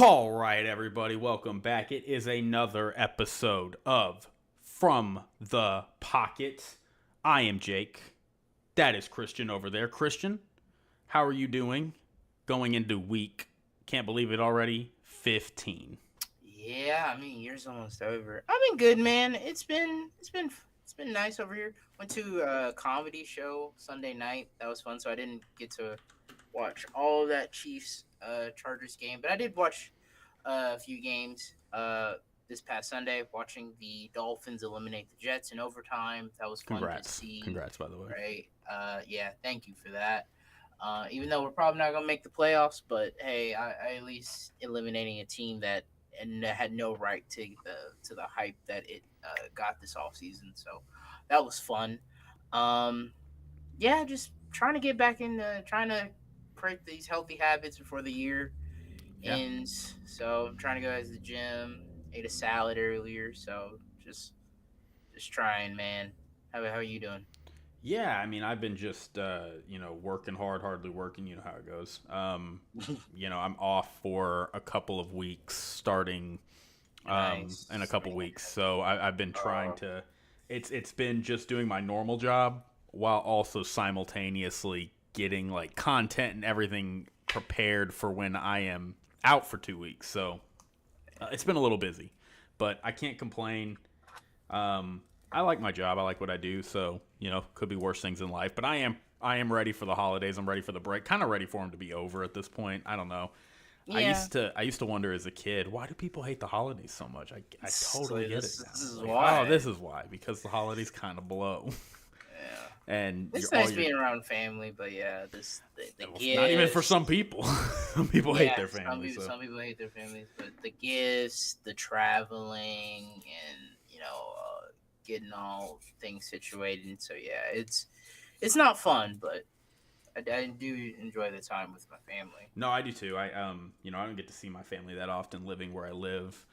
All right, everybody, welcome back. It is another episode of From the Pocket. I am Jake. That is Christian over there. Christian, how are you doing going into week, can't believe it already, 15? Yeah, I mean, year's almost over. I've been good, man. It's been nice over here. Went to a comedy show Sunday night. That was fun. So I didn't get to watch all of that Chiefs Chargers game, but I did watch a few games this past Sunday. Watching the Dolphins eliminate the Jets in overtime. That was fun to Congrats. see. Congrats, by the way. Right? Yeah. Thank you for that. Even though we're probably not gonna make the playoffs, but hey, I at least eliminating a team that and had no right to the hype that it got this off season. So that was fun. Um, yeah, just trying to get back into trying to create these healthy habits before the year Yeah. ends. So I'm trying to go to the gym. Ate a salad earlier, so just trying, man. How are you doing? Yeah, I mean, I've been just, working hard, hardly working. You know how it goes. I'm off for a couple of weeks starting in a Nice, couple man. weeks. So I've been trying Uh, to. It's been just doing my normal job while also simultaneously getting like content and everything prepared for when I am out for 2 weeks. So it's been a little busy, but I can't complain. I like my job. I like what I do. So could be worse things in life. But I am ready for the holidays. I'm ready for the break. Kind of ready for them to be over at this point. I don't know. I yeah. used to I used to wonder as a kid, why do people hate the holidays so much? I So totally get it this now. is Like, oh, why. this is why, because the holidays kind of blow, Yeah. and It's you're all nice your being around family, but yeah, the well, not even for some gifts. people. Some people hate Yeah, their family. So some people hate their families, but the gifts, the traveling, and getting all things situated. So yeah, it's not fun, but I do enjoy the time with my family. no, I do too. I don't get to see my family that often living where I live.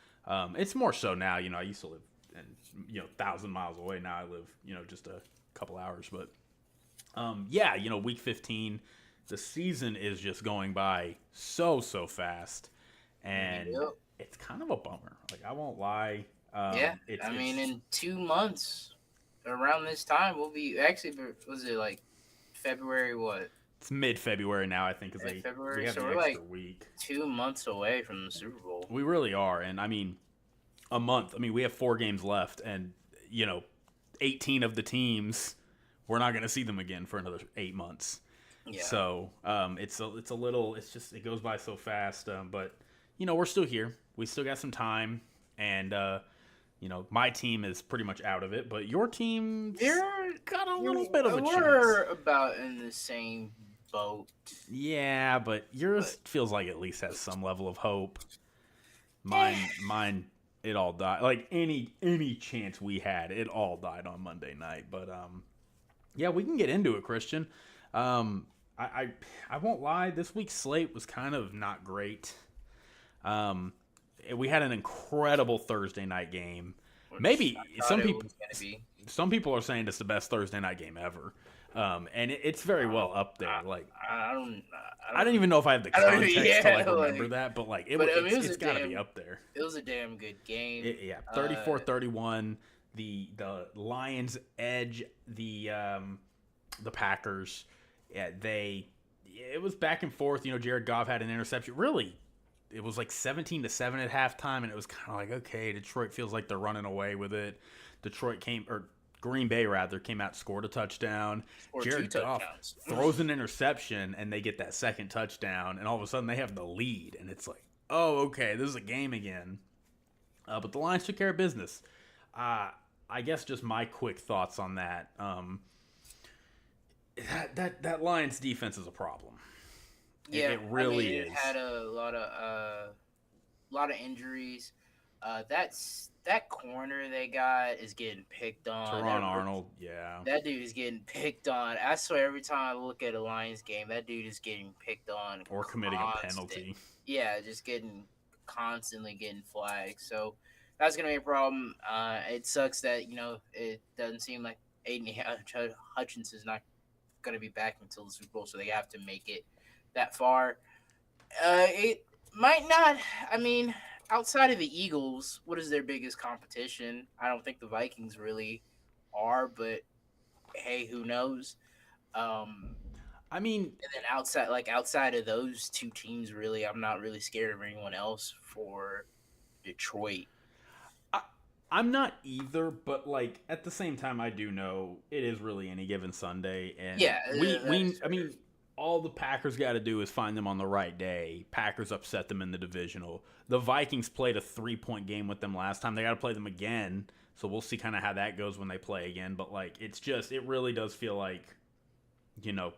It's more so now. I used to live and 1,000 miles away. Now I live just a couple hours. But yeah, week 15, the season is just going by so fast, and Yep. it's kind of a bummer. Like I won't lie. Yeah, It's I mean, it's in 2 months, around this time, we'll be actually. Was it like February? What? it's mid February now. I think because we February. have So the we're extra like week. 2 months away from the Super Bowl. We really are, and I mean a month. I mean we have 4 games left, and 18 of the teams we're not going to see them again for another 8 months. Yeah. So it's a little it's just it goes by so fast. But we're still here. We still got some time, and my team is pretty much out of it, but your team's You're got a little you're bit of a chance. we're about in the same boat, Yeah, but yours but feels like at least has some level of hope. eh, Mine, it all died. Like any chance we had, it all died on Monday night. But yeah, we can get into it, Christian. Um, I, I I won't lie. This week's slate was kind of not great. Um, we had an incredible Thursday night game. which I Maybe thought it was gonna be. some people are saying it's the best Thursday night game ever, and it's very well up there. Like I don't I I don't don't even know if I have the I don't context to yeah like remember like that, but like but I mean it's got to be up there. it was a damn good game. Yeah, 34-31. The Lions edge the Packers. Yeah, it was back and forth. Jared Goff had an interception. Really, it was like 17-7 at halftime, and it was kind of like, okay, Detroit feels like they're running away with it. Green Bay rather came out, scored a touchdown. Scored two Jared Goff touchdowns. throws an interception, and they get that second touchdown, and all of a sudden they have the lead, and it's like, oh, okay, this is a game again. But the Lions took care of business. I guess just my quick thoughts on that. That Lions defense is a problem. Yeah, It I mean really it is. had a lot of injuries. That corner they got is getting picked on. Teron Arnold, yeah. That dude is getting picked on. I swear, every time I look at a Lions game, that dude is getting picked on Or committing a constant. penalty. Yeah, just getting constantly getting flagged. So that's gonna be a problem. It sucks that it doesn't seem like Aiden Hutchins is not gonna be back until the Super Bowl, so they have to make it that far. It Might not. I mean, outside of the Eagles, what is their biggest competition? I don't think the Vikings really are, but hey, who knows? Um, I mean, and then outside of those two teams, really, I'm not really scared of anyone else for Detroit. I, I'm not either, but like at the same time, I do know it is really any given Sunday, and Yeah, that we is I fair. mean, all the Packers got to do is find them on the right day. Packers upset them in the divisional. The Vikings played a 3-point game with them last time. They got to play them again, so we'll see kind of how that goes when they play again. But like, it really does feel like, you know,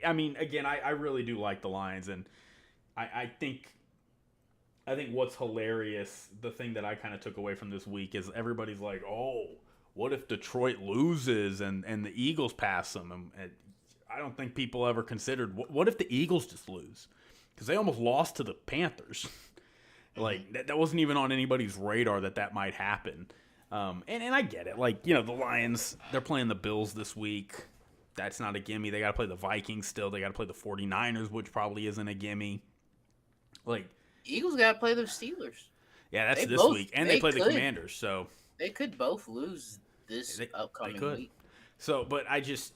I mean, again, I really do like the Lions, and I think what's hilarious, the thing that I kind of took away from this week is everybody's like, "Oh, what if Detroit loses and the Eagles pass them?" And I don't think people ever considered what if the Eagles just lose because they almost lost to the Panthers. Hmm. Like that wasn't even on anybody's radar that might happen. And I get it. Like the Lions, they're playing the Bills this week. That's not a gimme. They got to play the Vikings still. They got to play the 49ers, which probably isn't a gimme. Like, Eagles got to play the Steelers. yeah, that's They this both week, and they they play the could Commanders, so they could both lose this they upcoming could. week. So, but I just,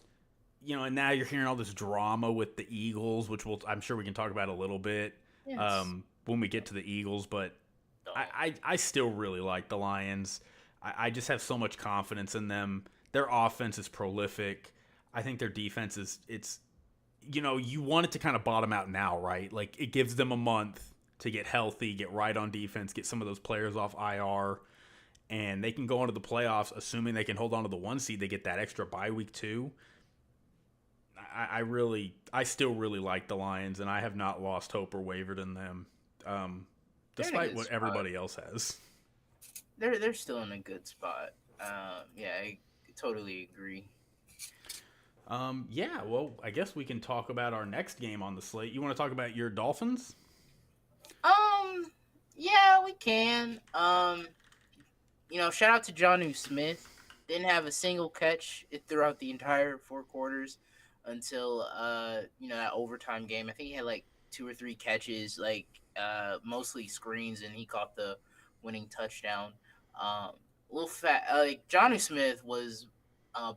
and now you're hearing all this drama with the Eagles, which I'm sure we can talk about a little bit Yes. when we get to the Eagles. But Dog. I still really like the Lions. I just have so much confidence in them. Their offense is prolific. I think their defense is you want it to kind of bottom out now, right? Like it gives them a month to get healthy, get right on defense, get some of those players off IR, and they can go into the playoffs, assuming they can hold on to the 1 seed. They get that extra bye week too. I still really like the Lions, and I have not lost hope or wavered in them, They're in a despite good what spot. everybody else has. They're still in a good spot. Yeah, I totally agree. Yeah, well, I guess we can talk about our next game on the slate. You want to talk about your Dolphins? Um, yeah, we can. Shout out to Johnu Smith. Didn't have a single catch throughout the entire 4 quarters until that overtime game. I think he had like two or three catches, like mostly screens, and he caught the winning touchdown. Um, a little fat. Like Johnny Smith was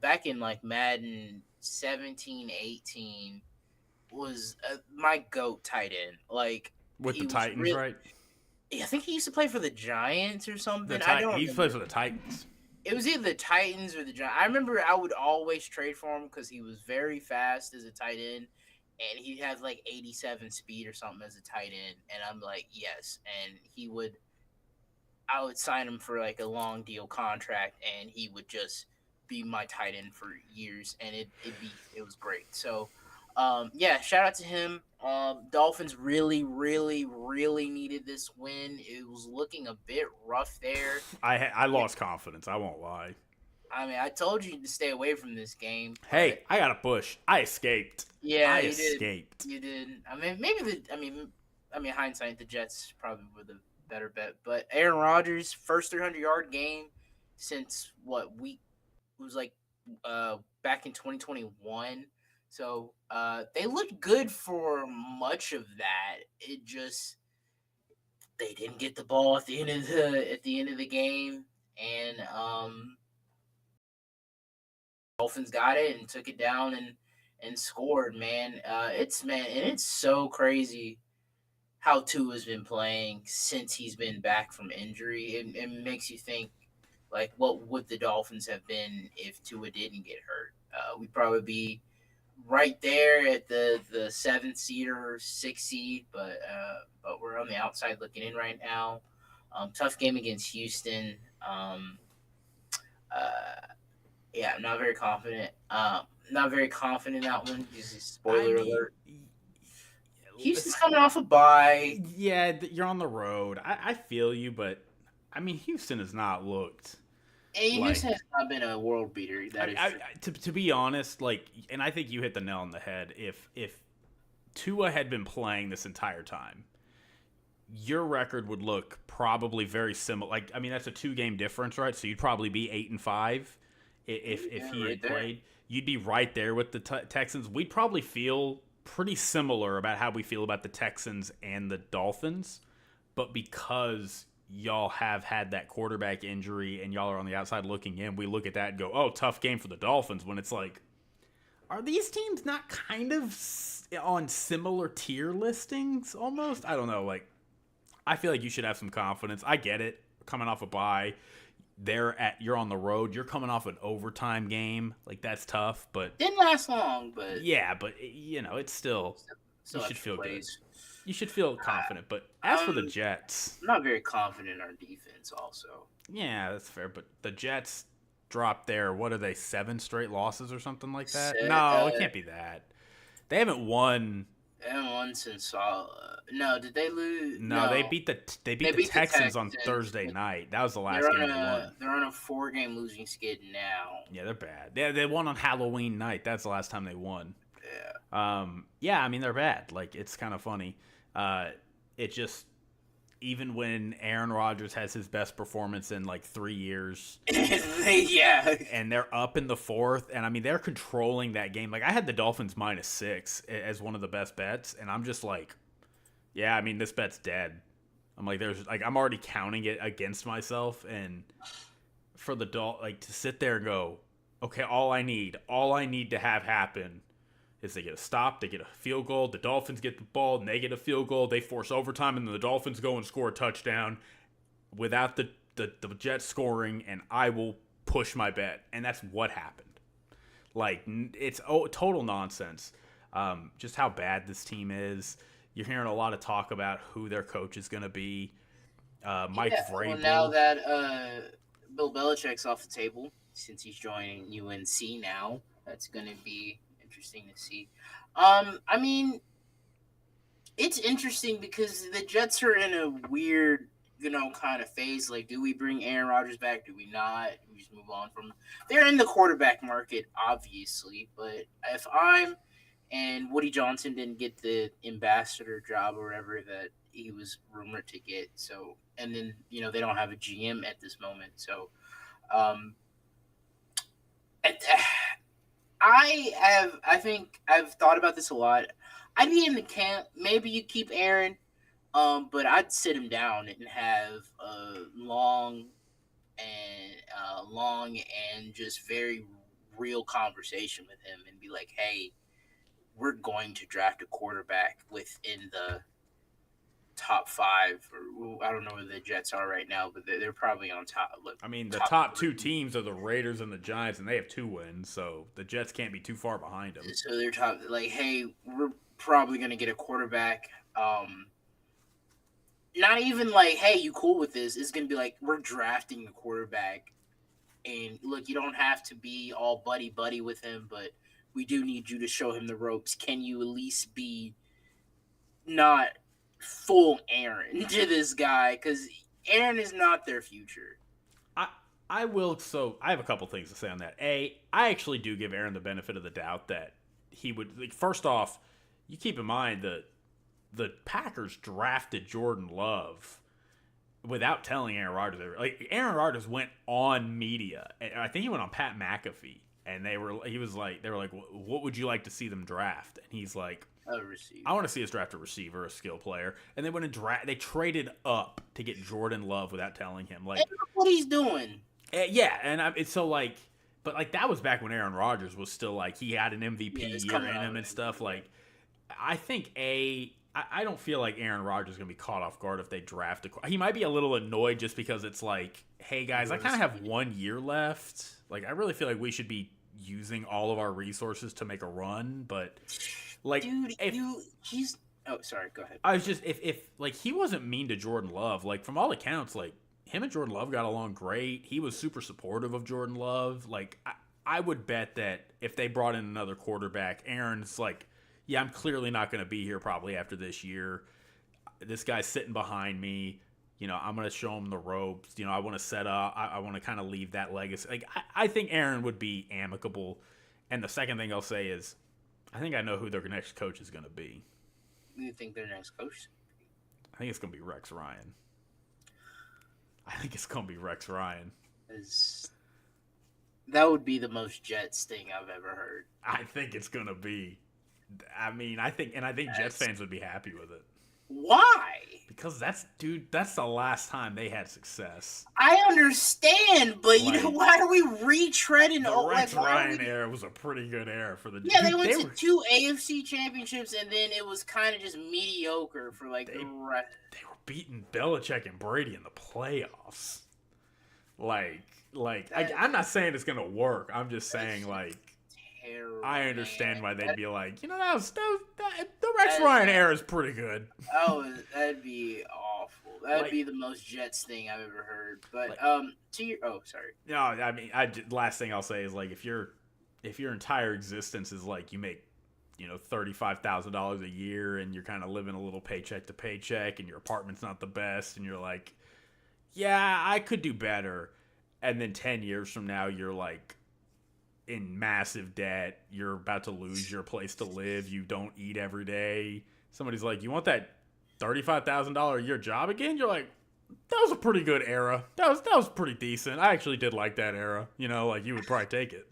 back in like Madden 17, 18 was my goat tight end. Like With the he was Titans, real. right? I think he used to play for the Giants or The something. I Tit- don't he plays remember. for the Titans. It was either the Titans or the Giants. I remember I would always trade for him because he was very fast as a tight end, and he had like 87 speed or something as a tight end. And I'm like, yes. And I would sign him for like a long deal contract, and he would just be my tight end for years, and it was great. So, yeah, shout out to him. Dolphins really, really, really needed this win. It was looking a bit rough there. I lost confidence. I won't lie. I mean, I told you to stay away from this game, Hey, but I got a push. I escaped. yeah, I you did. escaped. You did. I mean, maybe I mean, hindsight, the Jets probably were the better bet. But Aaron Rodgers, first 300-yard game since what week it was like back in 2021. So they looked good for much of that. It just they didn't get the ball at the end of the game, and Dolphins got it and took it down and scored. Man, it's so crazy how Tua's been playing since he's been back from injury. It makes you think like what would the Dolphins have been if Tua didn't get hurt? We'd probably be right there at the seventh seed or sixth seed, but we're on the outside looking in right now. Tough game against Houston. Uh, yeah, I'm not very confident. Not very confident in that one. Just I spoiler mean, alert. Houston's coming off a bye. yeah, you're on the road. I feel you, but I mean, Houston has not looked And like. Houston has not been a world beater. I That mean, is true. to be honest, like, and I think you hit the nail on the head. If Tua had been playing this entire time, your record would look probably very similar. Like, I mean, that's a 2 game difference, right? So you'd probably be 8-5 if Yeah, he right had there. played. You'd be right there with the Texans. We'd probably feel pretty similar about how we feel about the Texans and the Dolphins, but because y'all have had that quarterback injury and y'all are on the outside looking in, we look at that and go, "Oh, tough game for the Dolphins." When it's like, are these teams not kind of on similar tier listings almost? I don't know. Like, I feel like you should have some confidence. I get it. Coming off a bye, you're on the road. You're coming off an overtime game. Like, that's tough, but Didn't last long, but yeah, but it's still still you should extra feel good. plays. You should feel confident. But as for the Jets, I'm not very confident in our defense. Also, yeah, that's fair. But the Jets dropped what are they, 7 straight losses or something like that? Set, No, it can't be that. They haven't won. they haven't won since. No, did they lose? No, they beat the Texans on Thursday night. That was the last game they won. They're on a 4-game losing skid now. Yeah, they're bad. They won on Halloween night. That's the last time they won. Yeah. Yeah, I mean, they're bad. Like, it's kind of funny. It just, even when Aaron Rodgers has his best performance in like 3 years, yeah, and they're up in the fourth, and I mean, they're controlling that game. Like, I had the Dolphins -6 as one of the best bets, and I'm just like, yeah, I mean, this bet's dead. I'm like, I'm already counting it against myself, and for the to sit there and go, okay, all I need to have happen is they get a stop, they get a field goal, the Dolphins get the ball, and they get a field goal, they force overtime, and then the Dolphins go and score a touchdown without the Jets scoring, and I will push my bet. And that's what happened. Like, it's total nonsense. Just how bad this team is. You're hearing a lot of talk about who their coach is going to be. Mike Vrabel. Well, now that Bill Belichick's off the table, since he's joining UNC now, that's going to be interesting to see. I mean, it's interesting because the Jets are in a weird, kind of phase. Like, do we bring Aaron Rodgers back? Do we not? Do we just move on from? They're in the quarterback market, obviously, but if and Woody Johnson didn't get the ambassador job or whatever that he was rumored to get. So, and then, they don't have a GM at this moment. So, I think I've thought about this a lot. I'd be in the camp. Maybe you keep Aaron, but I'd sit him down and have a long and just very real conversation with him and be like, hey, we're going to draft a quarterback within the top 5, or I don't know where the Jets are right now, but they're probably on top. Look, I mean, the top 2 teams are the Raiders and the Giants, and they have 2 wins, so the Jets can't be too far behind them. So they're top. Like, hey, we're probably going to get a quarterback. Not even like, hey, you cool with this? It's going to be like, we're drafting a quarterback, and look, you don't have to be all buddy with him, but we do need you to show him the ropes. Can you at least be not full Aaron to this guy? Because Aaron is not their future. I will. So I have a couple things to say on that. I actually do give Aaron the benefit of the doubt that he would. Like, first off, you keep in mind that the Packers drafted Jordan Love without telling Aaron Rodgers. Like, Aaron Rodgers went on media. I think he went on Pat McAfee. And they were like, what would you like to see them draft? And he's like, a receiver. I want to see us draft a receiver, a skill player. And they went and they traded up to get Jordan Love without telling him. Like, and look what he's doing. Yeah, and it's so like, but like that was back when Aaron Rodgers was still like he had an MVP year in him and stuff. Like, I think I don't feel like Aaron Rodgers is gonna be caught off guard if they draft he might be a little annoyed just because it's like, hey guys, I kind of have 1 year left. Like, I really feel like we should be using all of our resources to make a run, but like, dude, he's. Oh, sorry. Go ahead. I was just if like he wasn't mean to Jordan Love. Like, from all accounts, like him and Jordan Love got along great. He was super supportive of Jordan Love. Like, I would bet that if they brought in another quarterback, Aaron's like, yeah, I'm clearly not going to be here probably after this year. This guy's sitting behind me. I'm going to show him the ropes. I want to set up. I want to kind of leave that legacy. Like, I think Aaron would be amicable. And the second thing I'll say is, I think I know who their next coach is going to be. Who do you think their next coach? I think it's going to be Rex Ryan. That would be the most Jets thing I've ever heard. I think it's going to be I mean, I think Jets fans would be happy with it. Why? Because that's the last time they had success. I understand, but Like, why are we retreading? The Rex Ryan we... era was a pretty good era for the. Yeah, they went to 2 AFC championships, and then it was kind of just mediocre for the rest. They were beating Belichick and Brady in the playoffs. I'm not saying it's gonna work. I'm just saying terrible, I understand why they'd be like, the Rex Ryan era is pretty good. Oh, that'd be awful. That'd be the most Jets thing I've ever heard. But sorry. No, I mean, last thing I'll say is if your entire existence is you make $35,000 a year and you're kind of living a little paycheck to paycheck and your apartment's not the best and you're like, yeah, I could do better. And then 10 years from now, you're in massive debt. You're about to lose your place to live. You don't eat every day. Somebody's like, you want that $35,000 a year job again? You're like, that was a pretty good era. That was pretty decent. I actually did like that era. You would probably take it.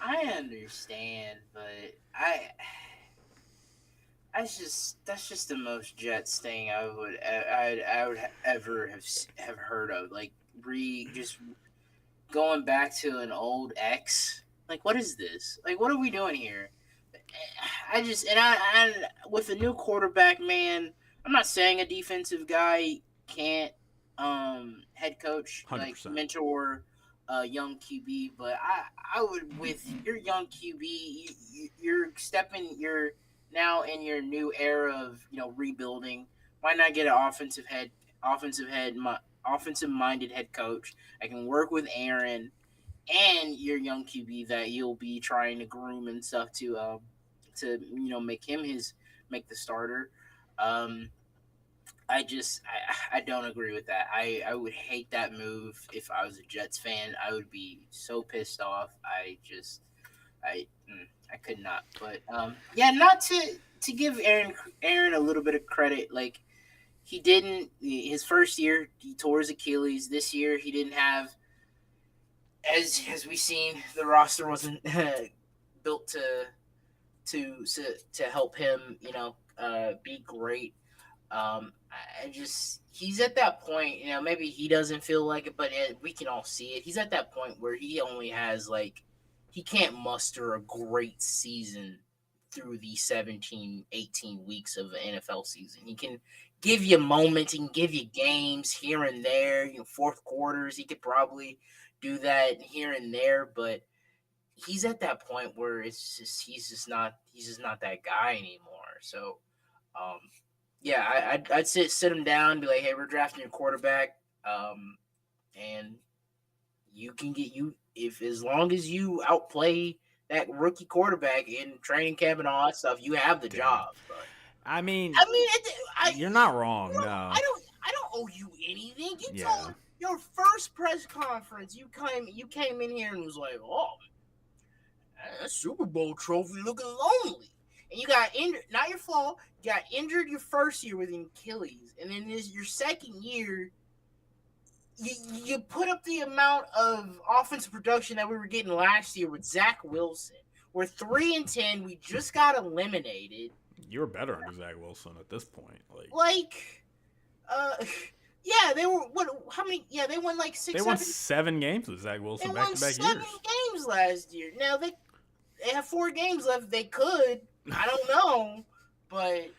I understand, but that's just the most Jets thing I would ever have heard of. Just going back to an old ex. What is this? What are we doing here? I with a new quarterback, man. I'm not saying a defensive guy can't head coach 100%. Mentor young QB, but I would, with your young QB, you're now in your new era of rebuilding. Why not get an offensive minded head coach? I can work with Aaron and your young QB that you'll be trying to groom and stuff to make the starter. I don't agree with that. I would hate that move if I was a Jets fan. I would be so pissed off. I could not. But not to give Aaron a little bit of credit. He didn't, his first year he tore his Achilles. This year he didn't have, as we seen, the roster wasn't built to help him be great. He's at that point, maybe he doesn't feel like it, but we can all see it. He's at that point where he only has he can't muster a great season through the 17, 18 weeks of the NFL season. He can give you moments, he can give you games here and there, fourth quarters. He could probably do that here and there, but he's at that point where he's just not that guy anymore. So, I'd sit him down and be like, hey, we're drafting your quarterback, and you can get if as long as you outplay that rookie quarterback in training camp and all that stuff, you have the job. But, I mean, you're not wrong. No, I don't owe you anything. You told your first press conference, you came in here and was like, oh, that Super Bowl trophy looking lonely. And you got injured, not your fault. You got injured your first year with an Achilles, and then your second year, you put up the amount of offensive production that we were getting last year with Zach Wilson. We're 3-10. We just got eliminated. You're better under Zach Wilson at this point. They were what? How many? Yeah, they won 6. They won 7 games with Zach Wilson back-to-back years. They won 7 games last year. Now they have 4 games left. They could. I don't know, but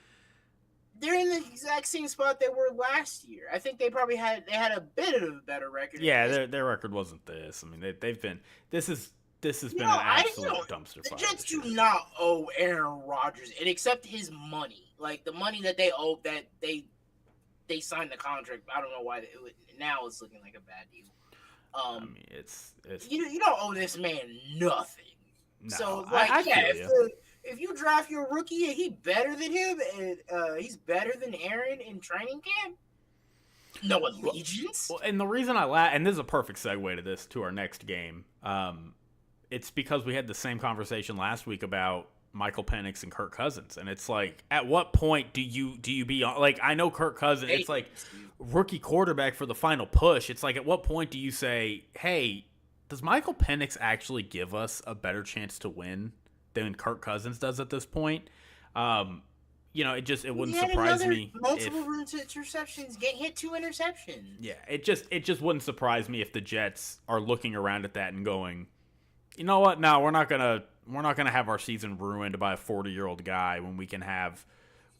they're in the exact same spot they were last year. I think they probably had a bit of a better record. Yeah, their record wasn't this. I mean, they've been. This has been an absolute dumpster fire. The Jets do not owe Aaron Rodgers, and except his money, the money that they owe, that they signed the contract. I don't know why now it's looking like a bad deal. I mean, it's you don't owe this man nothing. No, so if you draft your rookie and he's better than him and he's better than Aaron in training camp, no allegiance. Well, and the reason and this is a perfect segue to our next game. It's because we had the same conversation last week about Michael Penix and Kirk Cousins, and it's at what point do you be on? I know Kirk Cousins, it's rookie quarterback for the final push. It's at what point do you say, hey, does Michael Penix actually give us a better chance to win than Kirk Cousins does at this point. It He wouldn't had surprise another me multiple if interceptions. Get hit 2 interceptions. yeah, it just wouldn't surprise me if the Jets are looking around at that and going, you know what? No, we're not gonna have our season ruined by a 40-year-old guy when we can have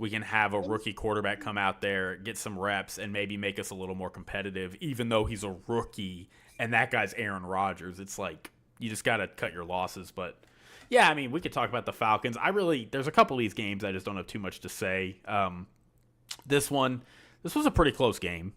a rookie quarterback come out there, get some reps, and maybe make us a little more competitive, even though he's a rookie and that guy's Aaron Rodgers. It's like you just got to cut your losses. But yeah, I mean, we could talk about the Falcons. There's a couple of these games I just don't have too much to say. This was a pretty close game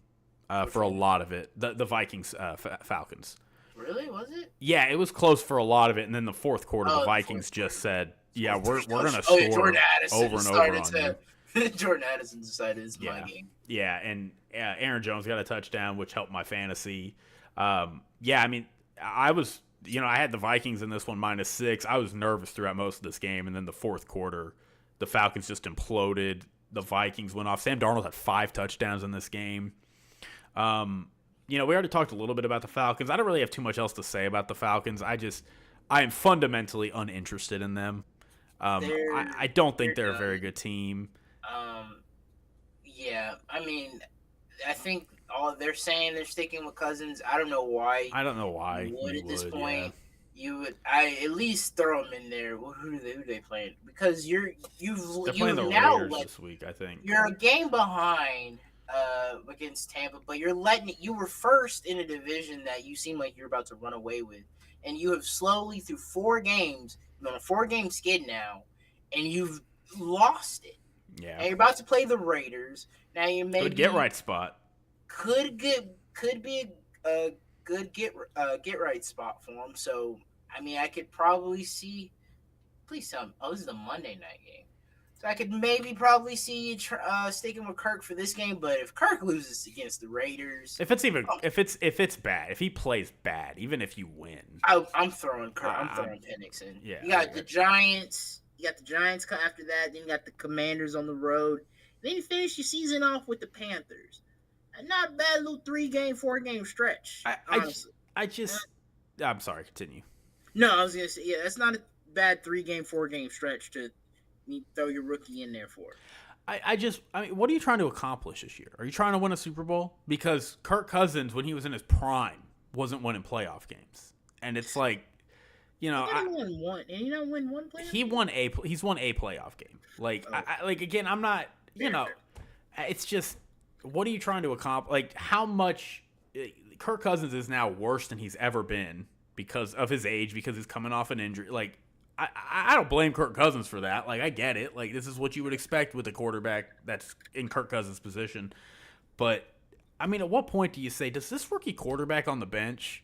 for a lot of it. The Vikings Falcons. Really? Was it? Yeah, it was close for a lot of it, and then the fourth quarter, the Oh, the Vikings fourth just quarter. said, "Yeah, we're gonna Oh yeah, score Jordan Addison over and over started on you." to. Jordan Addison decided it's my Yeah, game. yeah, and Aaron Jones got a touchdown, which helped my fantasy. Yeah, I mean, I had the Vikings in this one -6. I was nervous throughout most of this game, and then the fourth quarter, the Falcons just imploded. The Vikings went off. Sam Darnold had 5 touchdowns in this game. We already talked a little bit about the Falcons. I don't really have too much else to say about the Falcons. I am fundamentally uninterested in them. I don't think they're a very good team. Um, yeah, I mean, I think all they're saying they're sticking with Cousins. I don't know why. I don't know why You would you at this would. point. Yeah. You would. I at least throw them in there. Who they playing? Because They're playing the now Raiders this week, I think. you're a game behind against Tampa, but you're letting it. You were first in a division that you seem like you're about to run away with, and you have slowly through 4 games, you're on a 4-game skid now, and you've lost it. Yeah. And you're about to play the Raiders. Now you maybe Good get right spot. could be a good get right spot for him. So I mean, I could probably see. Please tell me. Oh, this is a Monday night game. So I could maybe probably see you sticking with Kirk for this game. But if Kirk loses against the Raiders, If it's bad, if he plays bad, even if you win, I'm throwing Kirk. I'm throwing Penix in. Yeah. You got the Giants. You got the Giants after that. Then you got the Commanders on the road. Then you finish your season off with the Panthers. And not a bad little 3-game, 4-game stretch. Honestly. I'm sorry. Continue. No, I was gonna say, yeah, that's not a bad 3-game, 4-game stretch to throw your rookie in there for. I mean, what are you trying to accomplish this year? Are you trying to win a Super Bowl? Because Kirk Cousins, when he was in his prime, wasn't winning playoff games, and it's like, He won one. And he not win one playoff. He's won a playoff game. Like, again, I'm not. It's just, what are you trying to accomplish? Like, how much Kirk Cousins is now worse than he's ever been because of his age, because he's coming off an injury. Like, I don't blame Kirk Cousins for that. Like, I get it. Like, this is what you would expect with a quarterback that's in Kirk Cousins' position. But, I mean, at what point do you say, does this rookie quarterback on the bench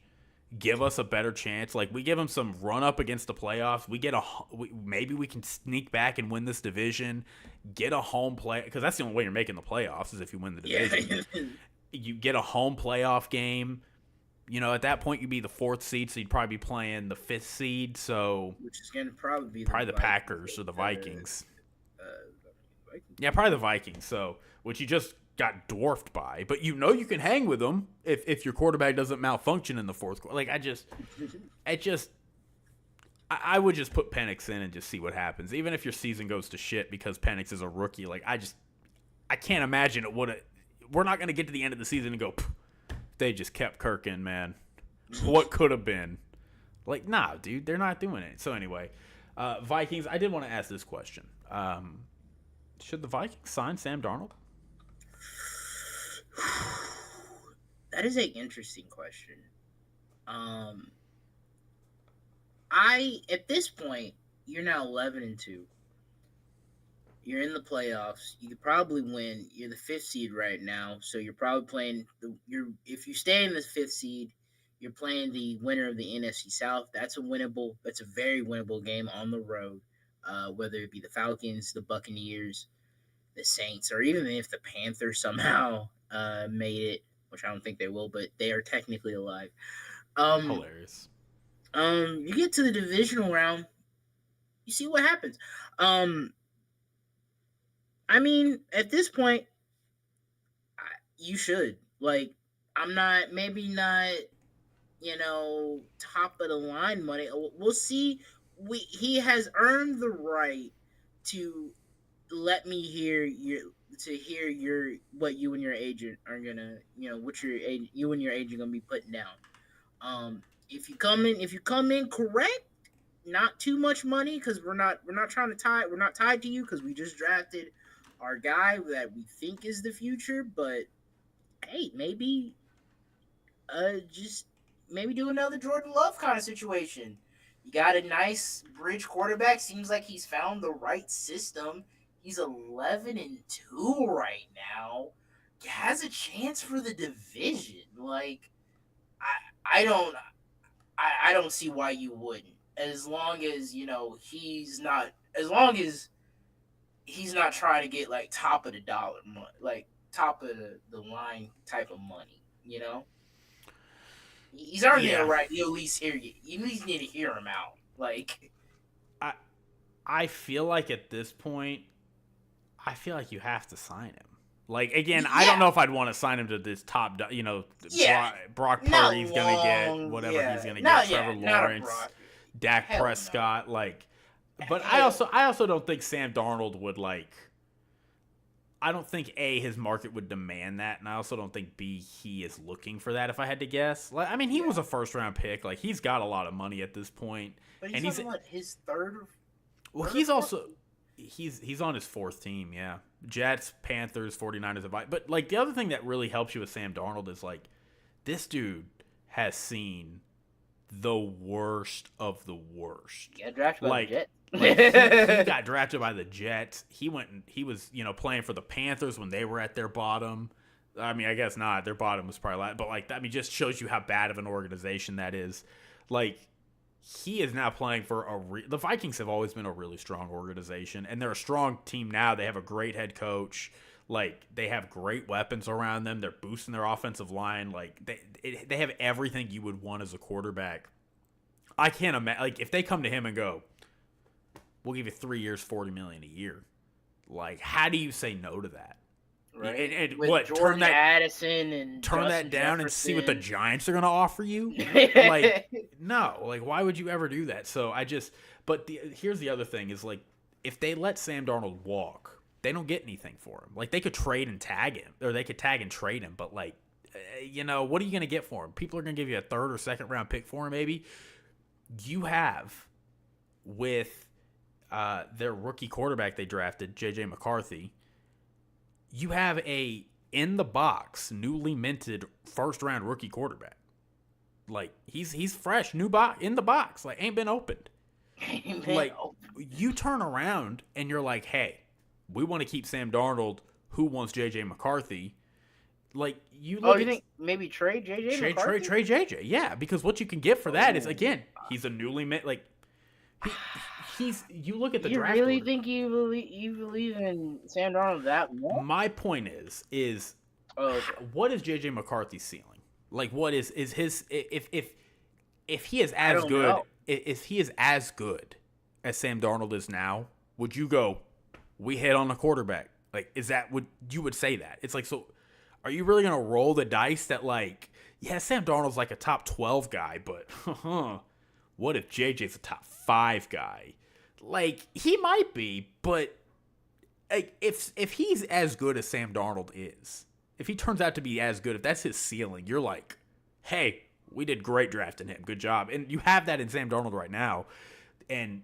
give us a better chance? Like, we give him some run up against the playoffs. Maybe we can sneak back and win this division, get a home play, because that's the only way you're making the playoffs is if you win the division. Yeah. You get a home playoff game. At that point, you'd be the 4th seed, so you'd probably be playing the 5th seed. So, which is going to probably be the Packers or the Vikings. Vikings. Yeah, probably the Vikings. So, which you just got dwarfed by, but you can hang with them if your quarterback doesn't malfunction in the 4th quarter. Like, I would just put Penix in and just see what happens, even if your season goes to shit because Penix is a rookie. Like, I can't imagine it would. We're not going to get to the end of the season and go, they just kept Kirk in, man. What could have been? Like, nah, dude, they're not doing it. So anyway, Vikings. I did want to ask this question. Should the Vikings sign Sam Darnold? That is an interesting question. At this point, you're now 11-2. You're in the playoffs. You could probably win. You're the 5th seed right now, so you're probably playing if you stay in the 5th seed, you're playing the winner of the NFC South. That's a very winnable game on the road. Whether it be the Falcons, the Buccaneers, the Saints, or even if the Panthers somehow made it, which I don't think they will, but they are technically alive. Hilarious. You get to the divisional round, you see what happens. I mean, at this point, you should. Like, I'm not, maybe not, top of the line money. We'll see he has earned the right to let me hear your what you and your agent are gonna what you and your agent gonna be putting down. If you come in correct, not too much money because we're not tied to you because we just drafted our guy that we think is the future. But hey, just maybe do another Jordan Love kind of situation. You got a nice bridge quarterback. Seems like he's found the right system. He's 11-2 right now. Has a chance for the division. Like I don't I don't see why you wouldn't. As long as as long as he's not trying to get like top of the dollar money, like top of the line type of money. He's earning it Yeah. right. You at least hear you. You at least need to hear him out. Like, I I feel like at this point, I feel like you have to sign him. Like again, I don't yeah, know if I'd want to sign him to this top. yeah, Brock not Purdy's gonna get long. whatever Yeah, he's gonna get. not Trevor not a Lawrence, Brock. Dak Hell no. Prescott. Like, but Hell. I also don't think Sam Darnold would like. I don't think A, his market would demand that, and I also don't think B, he is looking for that. If I had to guess, like, I mean, he Yeah, was a first round pick. Like he's got a lot of money at this point, but and he's on what his well, third or he's fourth. also he's on his fourth team. Yeah, Jets, Panthers, 49ers, but like the other thing that really helps you with Sam Darnold is like this dude has seen the worst of the worst. He got drafted by the Like Jets. he got drafted by the Jets. He went and he was playing for the Panthers when they were at their bottom. I mean, I guess not. Their bottom was probably but like I mean, just shows you how bad of an organization that is. Like he is now playing for the Vikings have always been a really strong organization, and they're a strong team now. They have a great head coach. Like they have great weapons around them. They're boosting their offensive line. Like they have everything you would want as a quarterback. I can't imagine like if they come to him and go, "We'll give you 3 years, $40 million a year." Like, how do you say no to that? Right. And With what Jordan Addison and turn Justin that down and see what the Jefferson. Giants are going to offer you? Like, no. Like, why would you ever do that? So but here's the other thing is like, if they let Sam Darnold walk, they don't get anything for him. Like, they could trade and tag him, or they could tag and trade him, but like, what are you going to get for him? People are going to give you a third or second round pick for him, maybe. You have with their rookie quarterback they drafted, J.J. McCarthy. You have a in the box, newly minted first round rookie quarterback. Like he's fresh, new box in the box, like ain't been opened. Like you turn around and you're like, hey, we want to keep Sam Darnold. Who wants J.J. McCarthy? Like you look. You think maybe trade J.J. McCarthy? Trade J.J. Yeah, because what you can get for that is again, he's a newly mint. Like he's. You look at the draft. You really order. think you believe in Sam Darnold that much? My point is what is J.J. McCarthy's ceiling? Like, what is his if he is as good know. if he is as good as Sam Darnold is now? Would you go? We hit on the quarterback. Like, is that would you would say that? It's like, so are you really gonna roll the dice that like, yeah, Sam Darnold's like a top 12 guy, but what if JJ's a top 5 guy? Like, he might be, but like if he's as good as Sam Darnold is, if he turns out to be as good, if that's his ceiling, you're like, hey, we did great drafting him. Good job. And you have that in Sam Darnold right now. And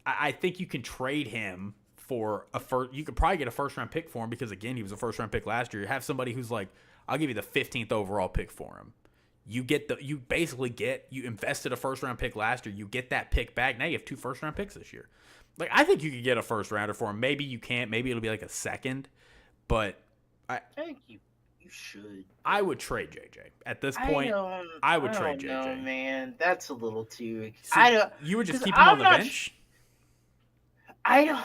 I think you can trade him for you could probably get a first round pick for him because again, he was a first round pick last year. You have somebody who's like, I'll give you the 15th overall pick for him. You invested a first round pick last year. You get that pick back. Now you have 2 first round picks this year. Like, I think you could get a first rounder for him. Maybe you can't. Maybe it'll be like a second. But I think you should. I would trade JJ at this point. I would trade JJ. No, man, that's a little too. So you would just keep him on the bench. I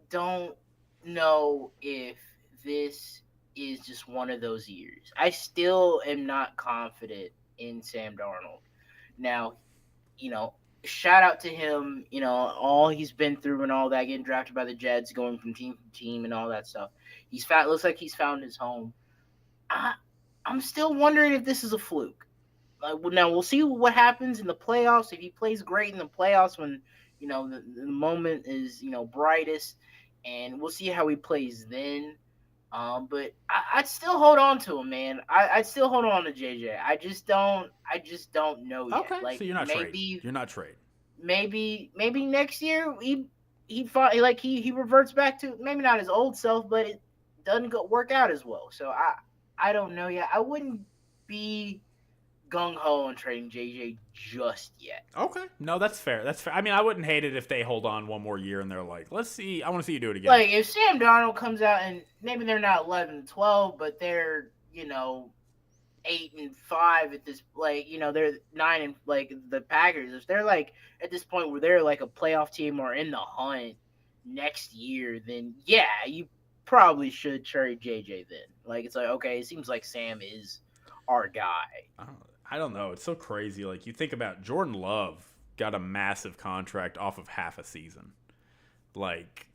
don't know if this is just one of those years. I still am not confident in Sam Darnold. Now, shout out to him, all he's been through and all that, getting drafted by the Jets, going from team to team and all that stuff. Looks like he's found his home. I'm still wondering if this is a fluke. Now we'll see what happens in the playoffs. If he plays great in the playoffs, when the moment is brightest, and we'll see how he plays then. But I'd still hold on to him, man. I'd still hold on to JJ. I just don't know yet. Okay, so Like you're not trading. You're not trading. maybe next year he reverts back to maybe not his old self, but it doesn't work out as well. So I don't know yet. I wouldn't be gung ho on trading JJ just yet. Okay, no, that's fair. That's fair. I mean, I wouldn't hate it if they hold on one more year and they're like, let's see. I want to see you do it again. Like if Sam Darnold comes out and maybe they're not 11-12, but they're 8-5 at this, they're 9 and like the Packers. If they're like at this point where they're like a playoff team or in the hunt next year, then yeah, you probably should trade JJ then. Like it's like, okay, it seems like Sam is our guy. I don't know. It's so crazy. Like you think about Jordan Love got a massive contract off of half a season. Like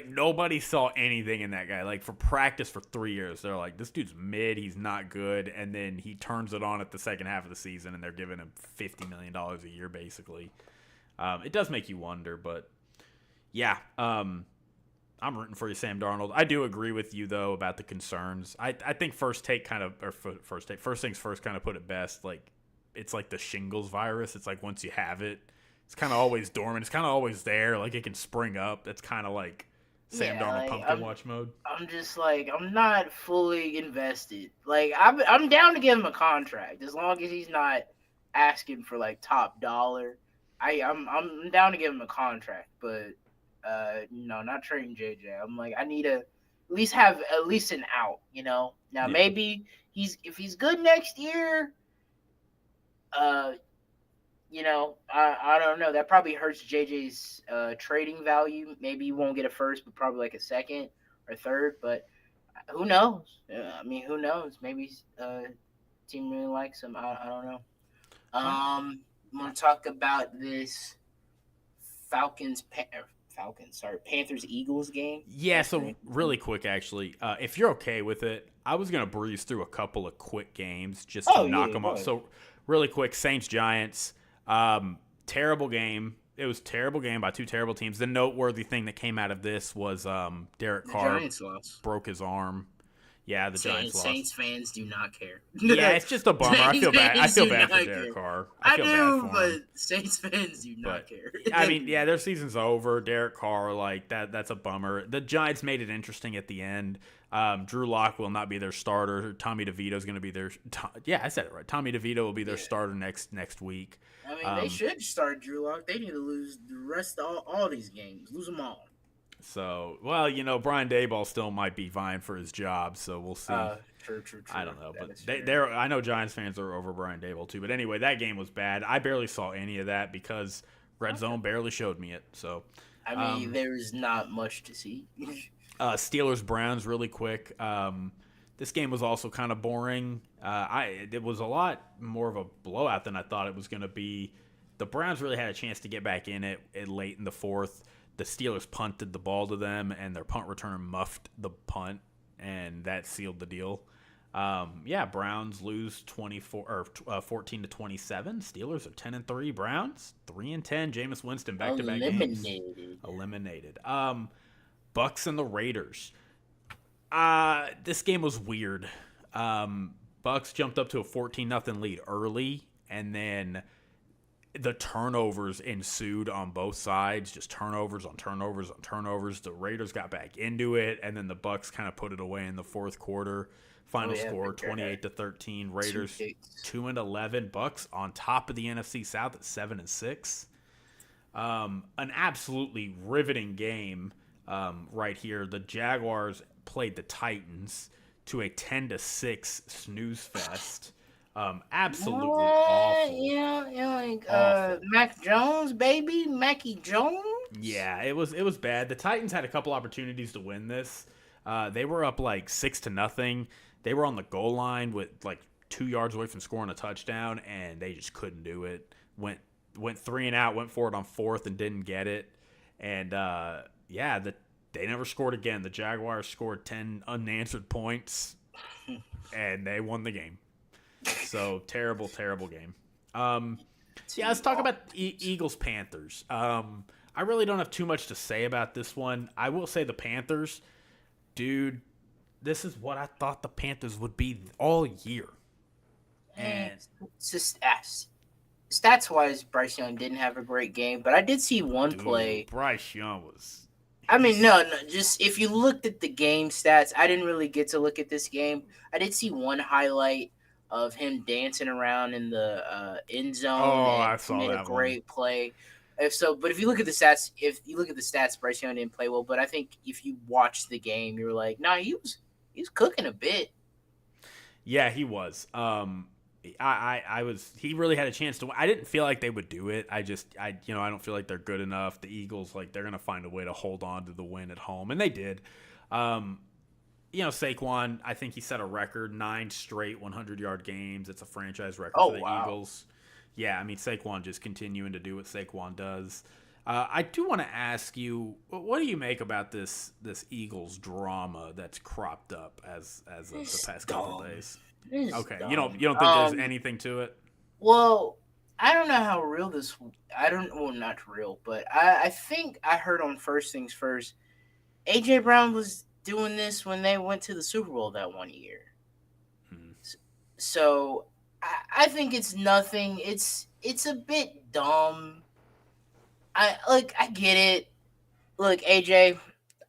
nobody saw anything in that guy. Like for practice for 3 years, they're like, this dude's mid, he's not good, and then he turns it on at the second half of the season, and they're giving him $50 million a year basically. It does make you wonder, but yeah, I'm rooting for you, Sam Darnold. I do agree with you though about the concerns. I think first things first kind of put it best. Like it's like the shingles virus. It's like once you have it, it's kind of always dormant. It's kind of always there. Like it can spring up. It's kind of like Sam Darnold pumpkin watch mode. I'm just like I'm not fully invested. Like I'm down to give him a contract as long as he's not asking for like top dollar. I'm down to give him a contract, but no, not trading JJ. I'm like I need to at least have at least an out. Now maybe if he's good next year. I don't know. That probably hurts JJ's trading value. Maybe you won't get a first, but probably like a second or third. But who knows? Who knows? Maybe team really likes him. I don't know. I'm gonna talk about this Panthers Eagles game. Yeah. So really quick, actually, if you're okay with it, I was gonna breeze through a couple of quick games just to knock them off. So really quick, Saints Giants. Terrible game. It was a terrible game by two terrible teams. The noteworthy thing that came out of this was Derek Carr broke his arm. Yeah, the Giants lost. Saints fans do not care. Yeah, it's just a bummer. I feel bad. I feel bad for Derek Carr. I feel bad for him. But Saints fans do not care. I mean, yeah, their season's over. Derek Carr, like that's a bummer. The Giants made it interesting at the end. Drew Lock will not be their starter. Tommy DeVito's going to be their. Yeah, I said it right. Tommy DeVito will be their starter next week. I mean, they should start Drew Lock. They need to lose the rest of all these games. Lose them all. So, well, Brian Daboll still might be vying for his job, so we'll see. True. I don't know, but they're. I know Giants fans are over Brian Daboll too. But anyway, that game was bad. I barely saw any of that because Red Zone barely showed me it. So, there's not much to see. Steelers Browns really quick. This game was also kind of boring. It was a lot more of a blowout than I thought it was going to be. The Browns really had a chance to get back in it late in the fourth. The Steelers punted the ball to them, and their punt returner muffed the punt, and that sealed the deal. Browns lose 14-27. Steelers are 10-3. Browns 3-10. Jameis Winston back-to-back games eliminated. Bucks and the Raiders. This game was weird. Bucks jumped up to a 14-0 lead early, and then the turnovers ensued on both sides, just turnovers on turnovers on turnovers. The Raiders got back into it, and then the Bucks kind of put it away in the fourth quarter. Final score 28-13. Raiders 2-11. Bucks on top of the NFC South at 7-6. An absolutely riveting game right here. The Jaguars played the Titans to a 10-6 snooze fest. Absolutely awful. Awful. Mac Jones, baby, Mackie Jones. Yeah, it was bad. The Titans had a couple opportunities to win this. They were up like 6-0. They were on the goal line with like 2 yards away from scoring a touchdown, and they just couldn't do it. Went 3 and out, went for it on fourth and didn't get it. And they never scored again. The Jaguars scored 10 unanswered points, and they won the game. So terrible, terrible game. Um, yeah, let's Two talk about awful teams. Eagles Panthers. I really don't have too much to say about this one. I will say the Panthers, dude. This is what I thought the Panthers would be all year, and It's just stats wise, Bryce Young didn't have a great game, but I did see one dude, play. Bryce Young was I mean, he's no, just if you looked at the game stats, I didn't really get to look at this game. I did see one highlight of him dancing around in the end zone, oh, and I he saw made a that one. great play. If so, but if you look at the stats, Bryce Young didn't play well. But I think if you watched the game, you were like, nah, he was cooking a bit. Yeah, he was. I was. He really had a chance to. I didn't feel like they would do it. I don't feel like they're good enough. The Eagles, like, they're gonna find a way to hold on to the win at home, and they did. Um, Saquon, I think he set a record 9 straight 100-yard games. It's a franchise record Oh for the wow. Eagles. Yeah, I mean Saquon just continuing to do what Saquon does. I do want to ask you, what do you make about this Eagles drama that's cropped up as of the It's past couple dumb. days? It's Okay, dumb. you don't think there's anything to it? Well, I don't know how real this. I don't. Well, not real, but I think I heard on First Things First. AJ Brown was doing this when they went to the Super Bowl that one year. Hmm. So I think it's nothing. It's a bit dumb. I get it. Look, AJ,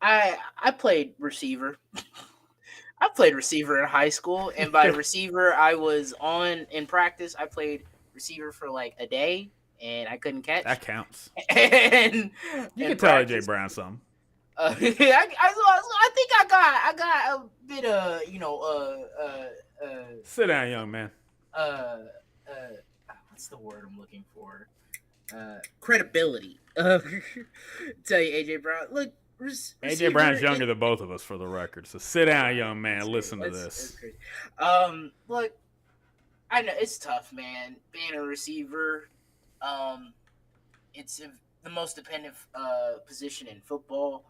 I played receiver. I played receiver in high school, and by receiver, I was on in practice. I played receiver for like a day, and I couldn't That catch. counts. And You in can tell AJ practice, Brown some. I think I got a bit of Sit down, young man. what's the word I'm looking for? Credibility. Tell you, AJ Brown. Look, AJ receiver. Brown's younger than both of us, for the record. So sit down, young man. That's crazy. Listen to That's this. crazy. Look, I know it's tough, man. Being a receiver, um, the most dependent position in football.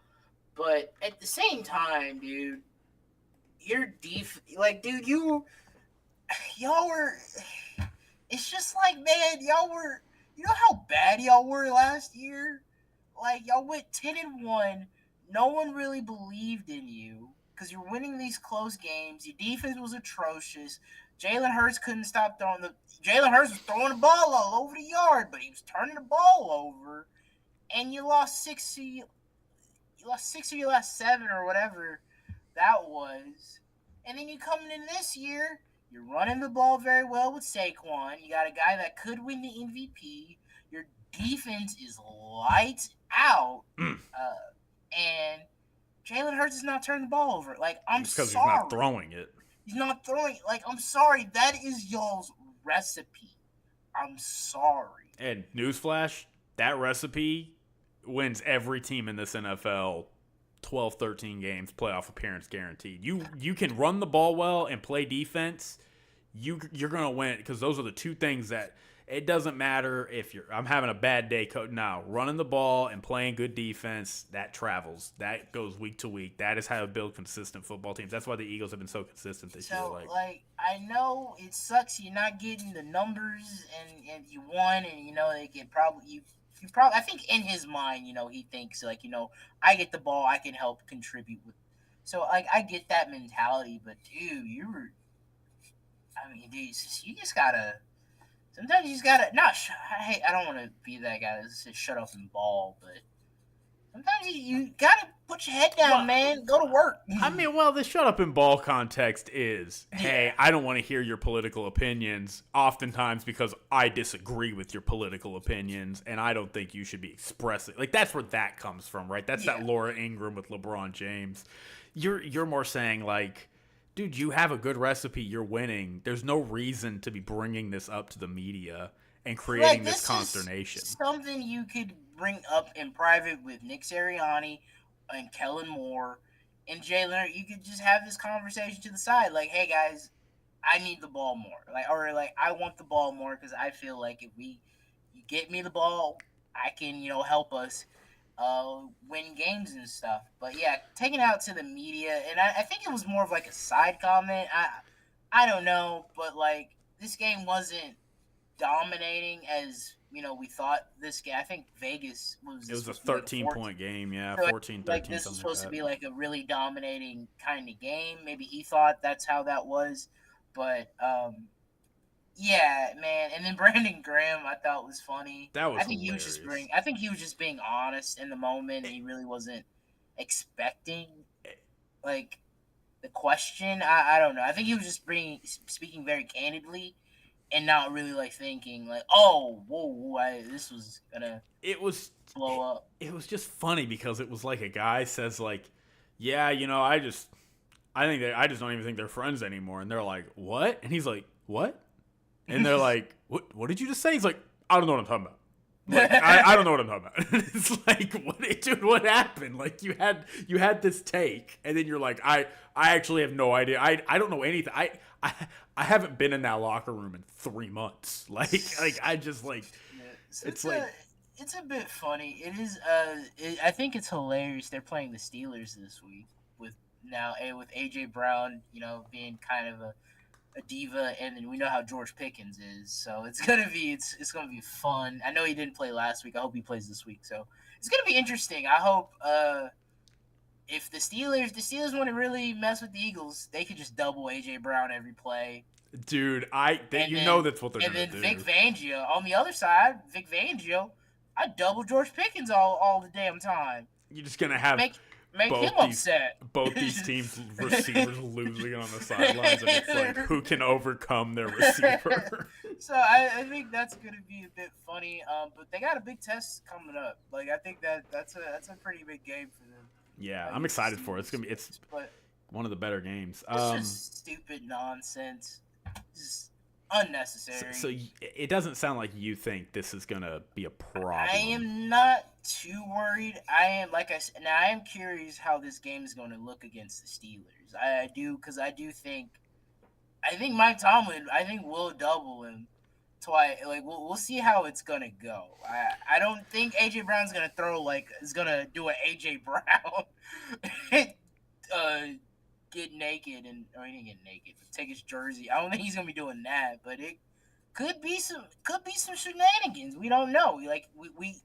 But at the same time, dude, dude, y'all were. It's just like, man, y'all were. You know how bad y'all were last year? Like, y'all went 10-1. No one really believed in you because you're winning these close games. Your defense was atrocious. Jalen Hurts couldn't stop throwing the. Jalen Hurts was throwing the ball all over the yard, but he was turning the ball over. And you lost six. You lost 6 of your last 7 or whatever that was. And then you coming in this year, you're running the ball very well with Saquon. You got a guy that could win the MVP. Your defense is lights out. Mm. And Jalen Hurts is not turning the ball over. Like, I'm It's because he's not sorry. throwing it. He's not throwing. Like, I'm sorry. That is y'all's recipe. I'm sorry. And newsflash, that recipe wins every team in this NFL 12, 13 games, playoff appearance guaranteed. You can run the ball well and play defense. You're gonna win because those are the two things that it doesn't matter if I'm having a bad day. Now running the ball and playing good defense, that travels. That goes week to week. That is how to build consistent football teams. That's why the Eagles have been so consistent this year. So, like, I know it sucks you're not getting the numbers and you won, and, they could probably, you probably, I think in his mind, he thinks, like, I get the ball, I can help contribute with. So, like, I get that mentality, but, dude, dude, you just gotta, sometimes you just gotta, I don't want to be that guy that says shut up and ball, but sometimes you gotta put your head down, Well, man. Go to work. I mean, well, the shut up and ball context is, hey, Yeah. I don't want to hear your political opinions, oftentimes because I disagree with your political opinions, and I don't think you should be expressing. Like, that's where that comes from, right? That's that Yeah. Laura Ingraham with LeBron James. You're more saying, like, dude, you have a good recipe, you're winning. There's no reason to be bringing this up to the media and creating Like, this this consternation. is something you could bring up in private with Nick Sirianni and Kellen Moore and Jalen. You could just have this conversation to the side, like, "Hey guys, I need the ball more," or I want the ball more because I feel like if you get me the ball, I can help us win games and stuff. But yeah, taking it out to the media, and I think it was more of like a side comment. I don't know, but like this game wasn't dominating as we thought this game. I think Vegas was It was a supposed to be like a 13-point game, yeah, so 14, like 13, this was something like supposed to that. be like a really dominating kind of game. Maybe he thought that's how that was, but yeah, man. And then Brandon Graham, I thought was funny. That was I think he was just hilarious. I think he was just being honest in the moment. He really wasn't expecting like the question. I don't know. I think he was just speaking very candidly and not really like thinking like, oh, whoa, this was gonna It was blow up. it was just funny because it was like a guy says like, yeah, I just don't even think they're friends anymore, and they're like, what? And he's like, what? And they're like, what did you just say? He's like, I don't know what I'm talking about. Like I don't know what I'm talking about. It's like, what happened? Like you had this take, and then you're like, I actually have no idea. I don't know anything. I haven't been in that locker room in 3 months. Like I just like So it's like it's a bit funny. It is. I think it's hilarious. They're playing the Steelers this week with AJ Brown, being kind of a diva, and then we know how George Pickens is. So it's gonna be fun. I know he didn't play last week. I hope he plays this week. So it's gonna be interesting. I hope if the Steelers want to really mess with the Eagles, they could just double AJ Brown every play. dude, that's what they're And gonna then Vic do. Fangio on the other side, I double George Pickens all the damn time. You're just gonna have Make him upset. both these teams receivers losing on the sidelines, and it's like who can overcome their receiver. So I think that's gonna be a bit funny. But they got a big test coming up. Like I think that's a pretty big game for them. Yeah, I'm excited for it. It's but one of the better games. it's just stupid nonsense. Just unnecessary. So it doesn't sound like you think this is gonna be a problem. I am not too worried. I am now. I am curious how this game is going to look against the Steelers. I do because I think Mike Tomlin. I think will double him twice. Like we'll see how it's gonna go. I don't think AJ Brown's gonna is gonna do an AJ Brown. Get naked or he didn't get naked, but take his jersey. I don't think he's gonna be doing that, but it could be some shenanigans. We don't know. Like we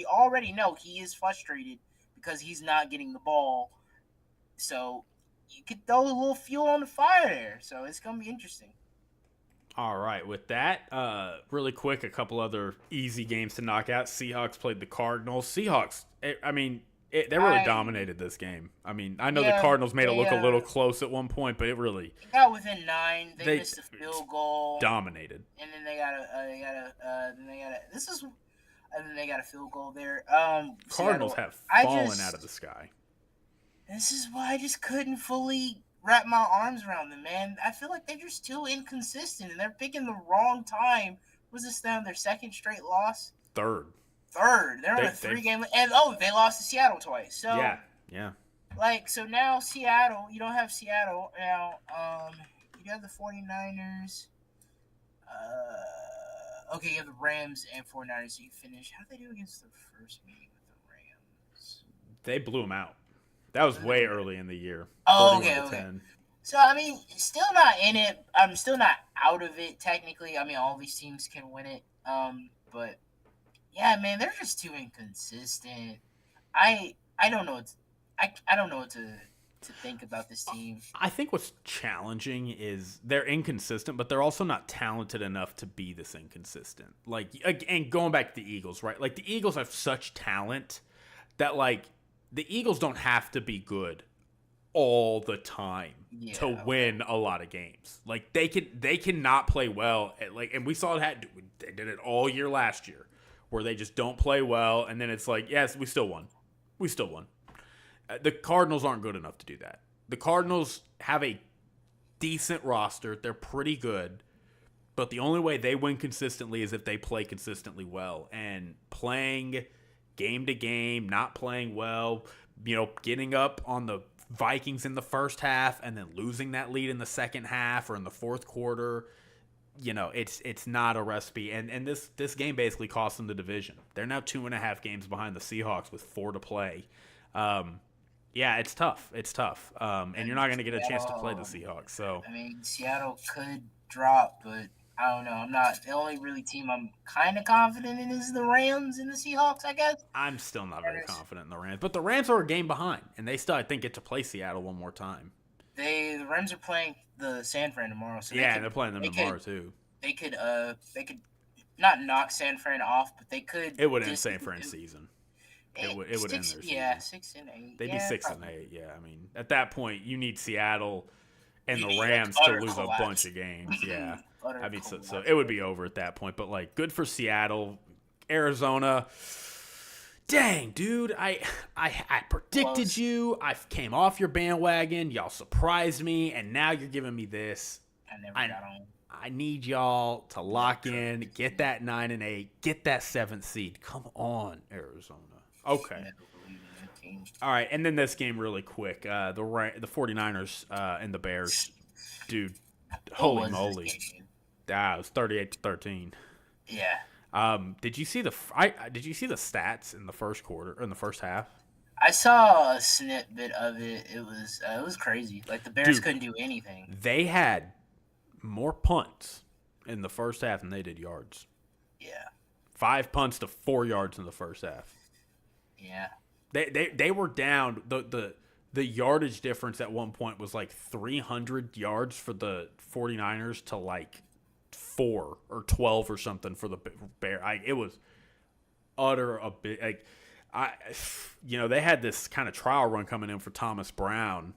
already know he is frustrated because he's not getting the ball. So you could throw a little fuel on the fire there. So it's gonna be interesting. All right, with that, really quick, a couple other easy games to knock out. Seahawks played the Cardinals. Seahawks, they really dominated this game. I mean, I know the Cardinals made it look a little close at one point, but it really got within 9. They missed a field goal. Dominated. And then they got a field goal there. Cardinals have fallen out of the sky. This is why I just couldn't fully wrap my arms around them, man. I feel like they're just too inconsistent, and they're picking the wrong time. Was this now their second straight loss? Third. They're on a 3-game, and they lost to Seattle twice. So yeah. So now Seattle, you don't have Seattle now. You have the 49ers. Okay, you have the Rams and 49ers. So you finish. How did they do against the first meeting with the Rams? They blew them out. That was way early in the year. Oh, okay. So, I mean, still not in it. I'm still not out of it, technically. I mean, all these teams can win it. But, yeah, man, they're just too inconsistent. I don't know I don't know what to think about this team. I think what's challenging is they're inconsistent, but they're also not talented enough to be this inconsistent. Like, and going back to the Eagles, right? Like, the Eagles have such talent that, like, the Eagles don't have to be good all the time to win a lot of games. Like they cannot play well. And we saw they did it all year last year, where they just don't play well, and then it's like, yes, we still won. The Cardinals aren't good enough to do that. The Cardinals have a decent roster. They're pretty good, but the only way they win consistently is if they play consistently well. And playing game to game, not playing well, getting up on the Vikings in the first half and then losing that lead in the second half or in the fourth quarter, it's not a recipe. And this game basically cost them the division. They're now 2.5 games behind the Seahawks with 4 to play. Yeah, it's tough. And you're not going to get a chance to play the Seahawks. So I mean, Seattle could drop, but I don't know. I'm not the only really team I'm kind of confident in is the Rams and the Seahawks, I guess. I'm still not very Niners. confident in the Rams, but the Rams are a game behind, and they still, I think, get to play Seattle one more time. The Rams are playing the San Fran tomorrow, so Yeah, and they're playing them they tomorrow could too. they could not knock San Fran off, but they could. It would end San Fran's season. It would end their season. Yeah, 6-8. They'd be 6-8. Yeah, I mean, at that point, you need Seattle and You the need Rams an to utter lose collapse. a bunch of games. Yeah, Utter I mean, so collapse. it would be over at that point. But like, good for Seattle, Arizona. Dang, dude, I predicted Close. you. I came off your bandwagon. Y'all surprised me, and now you're giving me this. I never I got on. I need y'all to lock in, get that 9-8, get that 7th seed. Come on, Arizona. Okay. Never believed in that team. All right, and then this game really quick. The 49ers and the Bears. Dude, holy What was moly. this game? It was 38-13. Yeah. Did you see the stats in the first quarter or in the first half? I saw a snippet of it. It was crazy. Like the Bears Dude. couldn't do anything. They had more punts in the first half than they did yards. Yeah. 5 punts to 4 yards in the first half. Yeah. They were down. The yardage difference at one point was like 300 yards for the 49ers to like 4 or 12 or something for the Bear. It was utter a bit like they had this kind of trial run coming in for Thomas Brown,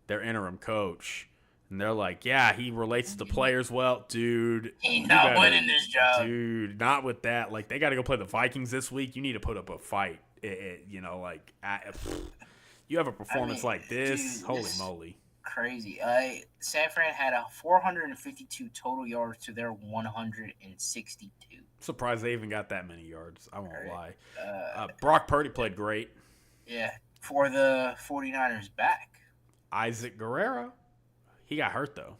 their interim coach. And they're like, yeah, he relates to the players well. Dude, He's not winning this job. Dude, not with that. Like, they got to go play the Vikings this week. You need to put up a fight. You have a performance like this. Dude, Holy moly. Crazy. San Fran had a 452 total yards to their 162. Surprised they even got that many yards. I won't lie. Uh, Brock Purdy played great. Yeah. For the 49ers back. Isaac Guerrero. He got hurt, though.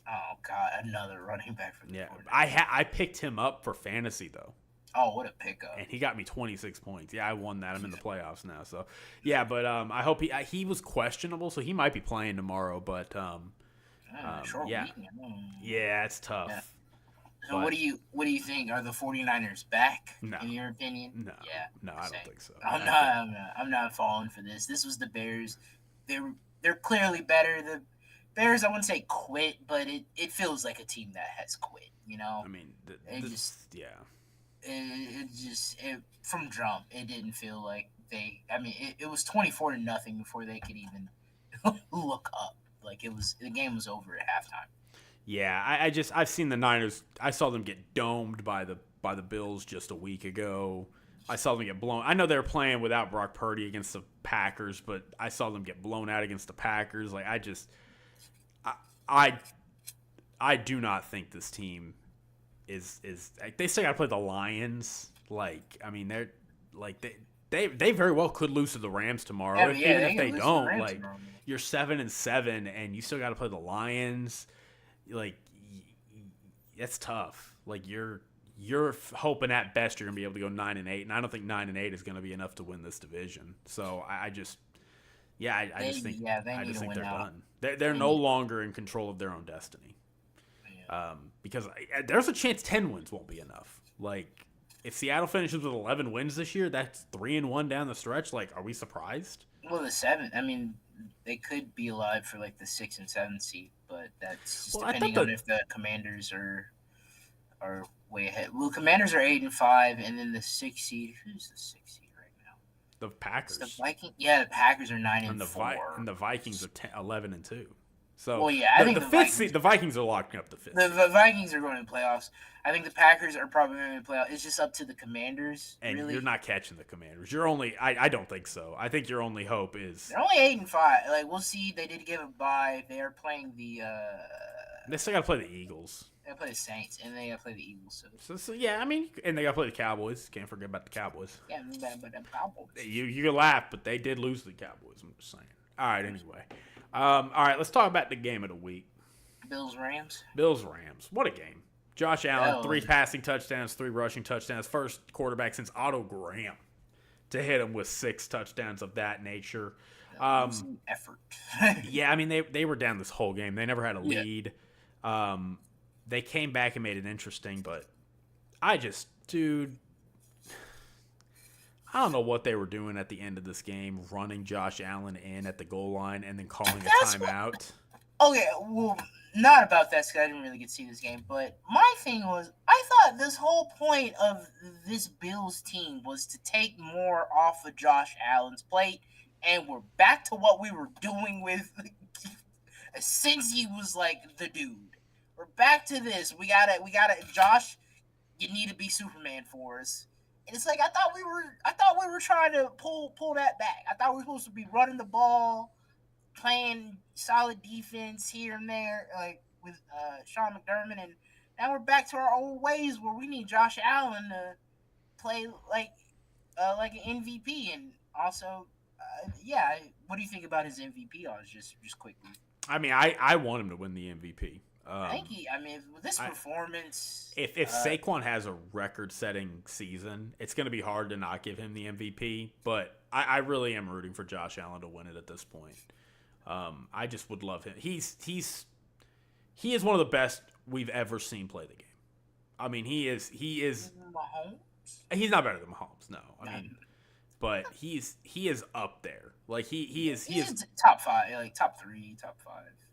Oh, God. Another running back for the 49ers. I picked him up for fantasy, though. Oh, what a pickup. And he got me 26 points. Yeah, I won that. I'm in the playoffs now. So, yeah, but I hope he was questionable, so he might be playing tomorrow. But, yeah. Yeah, it's tough. Yeah. So what do you think? Are the 49ers back, in your opinion? No. Yeah. No, I don't think so. I'm not falling for this. This was the Bears. They're clearly better. The Bears, I wouldn't say quit, but it feels like a team that has quit, I mean, from jump, it didn't feel like it was 24-0 before they could even look up. Like the game was over at halftime. Yeah, I've seen the Niners. I saw them get domed by the Bills just a week ago. I saw them get blown. I know they're playing without Brock Purdy against the Packers, but I saw them get blown out against the Packers. Like I do not think this team is they still got to play the Lions. Like, I mean, they're like they very well could lose to the Rams tomorrow. Even if they don't, like tomorrow. You're 7-7 and you still got to play the Lions. Like, that's tough. Like you're hoping at best you're gonna be able to go 9-8, and I don't think 9-8 is gonna be enough to win this division. So I just think they're done. They're no longer in control of their own destiny. Yeah. Because there's a chance 10 wins won't be enough. Like, if Seattle finishes with 11 wins this year, that's 3-1 down the stretch. Like, are we surprised? Well, the 7. I mean, they could be alive for like the 6 and 7 seed, but that's just depending on if the Commanders are way ahead. Well, Commanders are 8-5, and then the 6 seed. Who's the 6 seed right now? The Packers. The Vikings. Yeah, the Packers are 9-4, and the Vikings are 11-2. So, well, yeah, I think the fifth seed, the Vikings are locking up the fifth. The Vikings are going to the playoffs. I think the Packers are probably going to the playoffs. It's just up to the Commanders. And really. You're not catching the Commanders. You're only. I don't think so. I think your only hope is they're only 8-5. Like, we'll see. They did give a bye. They are playing the. They still got to play the Eagles. They got to play the Saints, and they got to play the Eagles. So yeah, I mean, and they got to play the Cowboys. Can't forget about the Cowboys. Yeah, but the Cowboys. You can laugh, but they did lose to the Cowboys. I'm just saying. All right. Anyway. All right. Let's talk about the game of the week. Bills-Rams. What a game. Josh Allen, 3 passing touchdowns, 3 rushing touchdowns. First quarterback since Otto Graham to hit him with 6 touchdowns of that nature. Effort. Yeah, I mean, they were down this whole game. They never had a lead. they came back and made it interesting, but dude, I don't know what they were doing at the end of this game, running Josh Allen in at the goal line and then calling a That's what. timeout. Okay, well, not about that because I didn't really get to see this game. But my thing was, I thought this whole point of this Bills team was to take more off of Josh Allen's plate, and we're back to what we were doing with since he was like the dude. We're back to this. We gotta, Josh. You need to be Superman for us. And it's like I thought we were trying to pull that back. I thought we were supposed to be running the ball, playing solid defense here and there, like with Sean McDermott, and now we're back to our old ways where we need Josh Allen to play like an MVP, and also, yeah. What do you think about his MVP odds? Just quickly. I mean, I want him to win the MVP. I think he. I mean, with this performance, if Saquon has a record-setting season, it's going to be hard to not give him the MVP. But I really am rooting for Josh Allen to win it at this point. I just would love him. He is one of the best we've ever seen play the game. I mean, he is Mahomes? He's not better than Mahomes, no. I mean, but he is up there. Like he is top five, like top 3, top 5,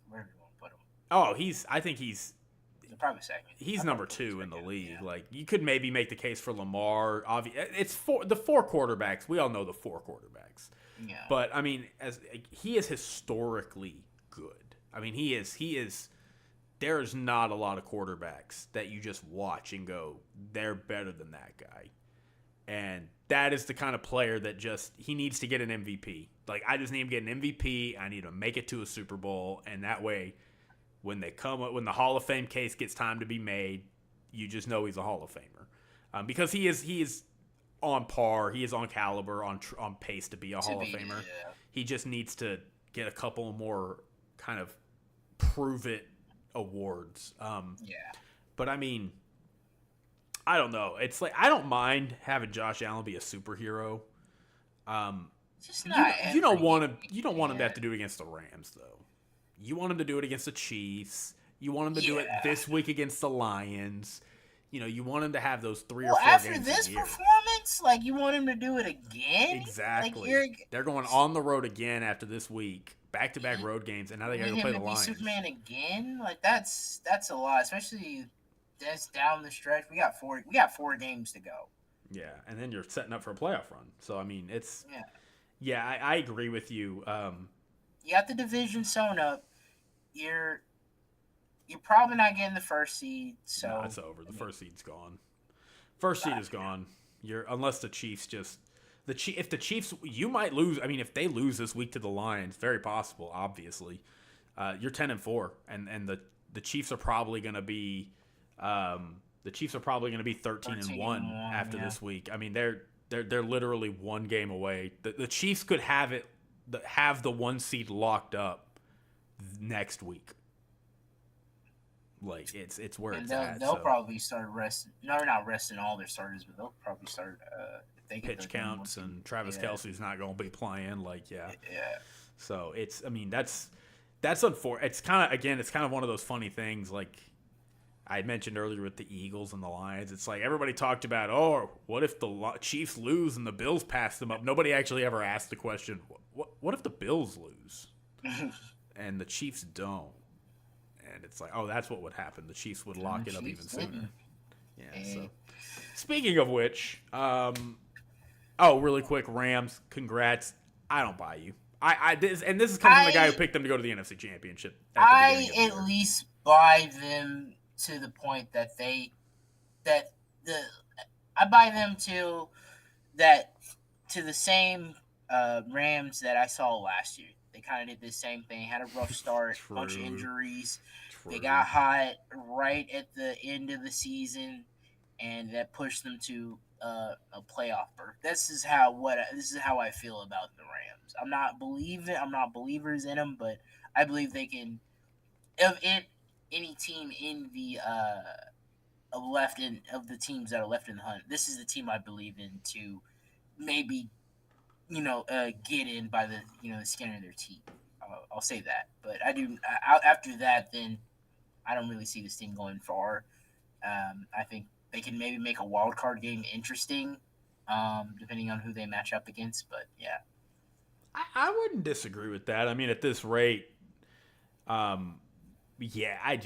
wherever you want to put him. Oh, I think he's probably second. He's number 2 in the league. Yeah. Like you could maybe make the case for Lamar. It's the 4 quarterbacks. We all know the 4 quarterbacks. Yeah. But I mean, as he is historically good. I mean, he is. There's not a lot of quarterbacks that you just watch and go, they're better than that guy. And that is the kind of player that he needs to get an MVP. Like, I just need him to get an MVP. I need to make it to a Super Bowl. And that way, when the Hall of Fame case gets time to be made, you just know he's a Hall of Famer. Because he is on par. He is on caliber, on pace to be a Hall of Famer. Yeah. He just needs to get a couple more kind of prove it awards. But I mean, I don't know. It's like I don't mind having Josh Allen be a superhero. You don't want him to have to do it against the Rams though. You want him to do it against the Chiefs. You want him to do it this week against the Lions. You know, you want him to have those 3 or 4 after games this a year. Performance, like you want him to do it again. Exactly. Like, they're going on the road again after this week. Back-to-back road games, and now they got to go play the Lions. Superman again, like that's a lot, especially that's down the stretch. We got 4 games to go. Yeah, and then you're setting up for a playoff run. So I mean, it's I agree with you. You got the division sewn up. You're probably not getting the first seed. So no, it's over. The first seed's gone. First seed is gone. Unless the Chiefs just. If the Chiefs, you might lose. I mean, if they lose this week to the Lions, very possible. Obviously, you're 10-4, and the Chiefs are probably going to be 13-1 after this week. I mean, they're literally 1 game away. The Chiefs could have the 1 seed locked up next week. Like it's where it's at. They'll probably start resting. No, not resting all their starters, but they'll probably start. Pitch counts and Travis Kelce's not going to be playing. Like, yeah. So that's unfortunate. It's kind of one of those funny things. Like I mentioned earlier with the Eagles and the Lions, it's like everybody talked about, what if the Chiefs lose and the Bills pass them up? Nobody actually ever asked the question, what if the Bills lose and the Chiefs don't? And it's like, that's what would happen. The Chiefs would lock it up even sooner. Yeah. So speaking of which, really quick, Rams, congrats. I don't buy you. This is coming from the guy who picked them to go to the NFC Championship. I at least buy them to the point that I buy them to the same Rams that I saw last year. They kind of did the same thing. Had a rough start, bunch of injuries. They got hot right at the end of the season, and that pushed them to a playoff berth. This is how I feel about the Rams. I'm not believers in them, but I believe they can. If any team in the of the teams that are left in the hunt, this is the team I believe in to maybe get in by the skin of their teeth. I'll say that, but I do. After that, then I don't really see this team going far. I think they can maybe make a wild card game interesting, depending on who they match up against. But yeah, I wouldn't disagree with that. I mean, at this rate, yeah, I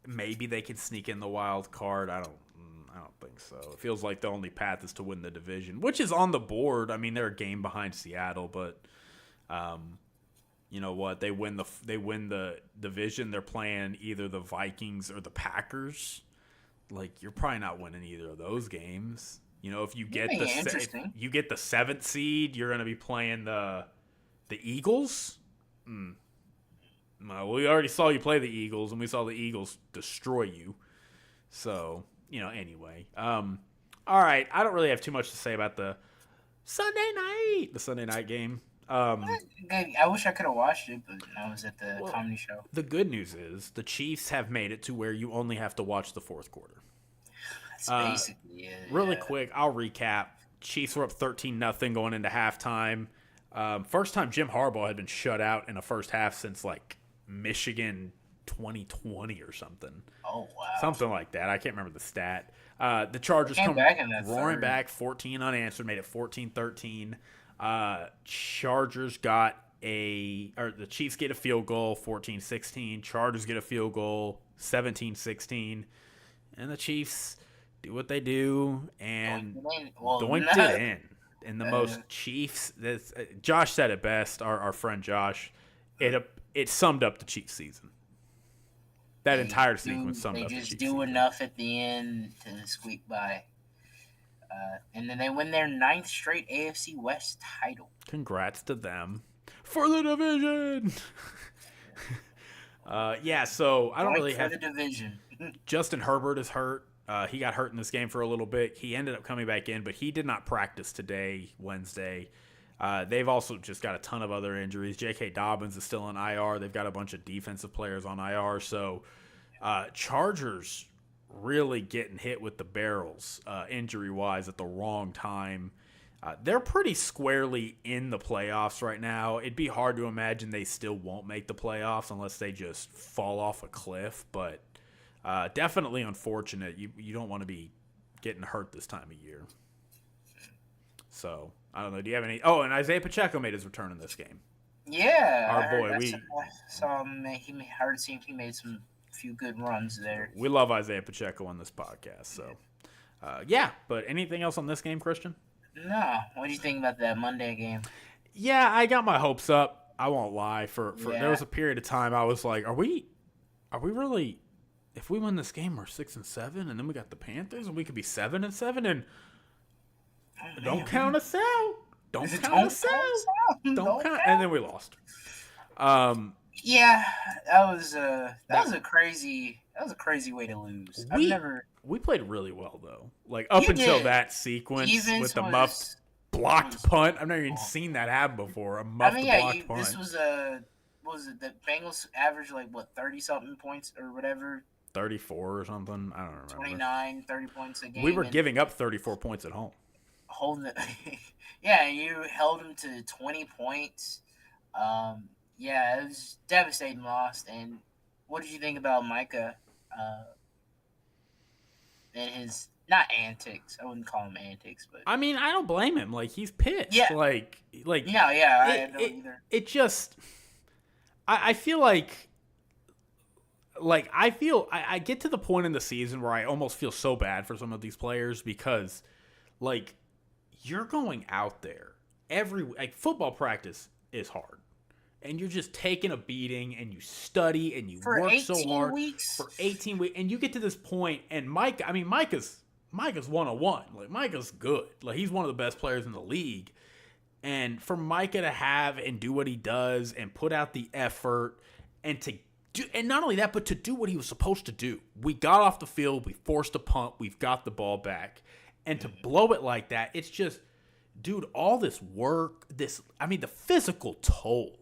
maybe they could sneak in the wild card. I don't think so. It feels like the only path is to win the division, which is on the board. I mean, they're a game behind Seattle, but you know what? They win the division. They're playing either the Vikings or the Packers. Like, you're probably not winning either of those games. You know, if you get if you get the 7th seed, you're going to be playing the Eagles. Well, we already saw you play the Eagles, and we saw the Eagles destroy you. So, you know, anyway. All right, I don't really have too much to say about the Sunday night game. I wish I could have watched it, but I was at the comedy show. The good news is the Chiefs have made it to where you only have to watch the fourth quarter. That's basically it. Really quick, I'll recap. Chiefs were up 13-0 going into halftime. First time Jim Harbaugh had been shut out in a first half since like Michigan 2020 or something. Oh, wow. Something like that. I can't remember the stat. The Chargers come roaring back, 14 unanswered, made it 14-13. Chargers the Chiefs get a field goal, 14-16. Chargers get a field goal, 17-16. And the Chiefs do what they do and doinked it in. And the most Chiefs, Josh said it best, our friend Josh, it summed up the Chiefs season. That entire sequence summed up the Chiefs season. They just do enough at the end to squeak by. And then they win their 9th straight AFC West title. Congrats to them for the division. So I don't really have the division. Justin Herbert is hurt. He got hurt in this game for a little bit. He ended up coming back in, but he did not practice today, Wednesday. They've also just got a ton of other injuries. J.K. Dobbins is still on IR. They've got a bunch of defensive players on IR. So Chargers really getting hit with the barrels injury-wise at the wrong time. They're pretty squarely in the playoffs right now. It'd be hard to imagine they still won't make the playoffs unless they just fall off a cliff, but definitely unfortunate. You don't want to be getting hurt this time of year. So, I don't know. Do you have any... Oh, and Isaiah Pacheco made his return in this game. Yeah. Our boy. He made some few good runs there. We love Isaiah Pacheco on this podcast. So, but anything else on this game, Christian? No. What do you think about that Monday game? Yeah, I got my hopes up. I won't lie. There was a period of time I was like, are we really... If we win this game, we're 6-7, and then we got the Panthers, and we could be 7-7, and don't count us out. Don't count us out. Don't count. And then we lost. Yeah, that was a crazy way to lose. We played really well though. Like up until that sequence with the muffed blocked punt. I've never even seen that happen before. A muffed blocked punt. This was the Bengals averaged like 30-something points or whatever. 34 or something. I don't remember. 29, 30 points a game. We were giving up 34 points at home. Yeah, you held them to 20 points. Yeah, it was a devastating loss. And what did you think about Micah and his, not antics, I wouldn't call him antics, but... I mean, I don't blame him. Like, he's pissed. Yeah. I don't either. It just... I feel like... I get to the point in the season where I almost feel so bad for some of these players because, like, you're going out there football practice is hard. And you're just taking a beating and you study and you work so hard for 18 weeks. And you get to this point and Micah's 101. Like, Micah's good. Like, he's one of the best players in the league. And for Micah to have and do what he does and put out the effort and to do, and not only that, but to do what he was supposed to do. We got off the field. We forced a punt. We've got the ball back. And to blow it like that, it's just, dude, all this work, the physical toll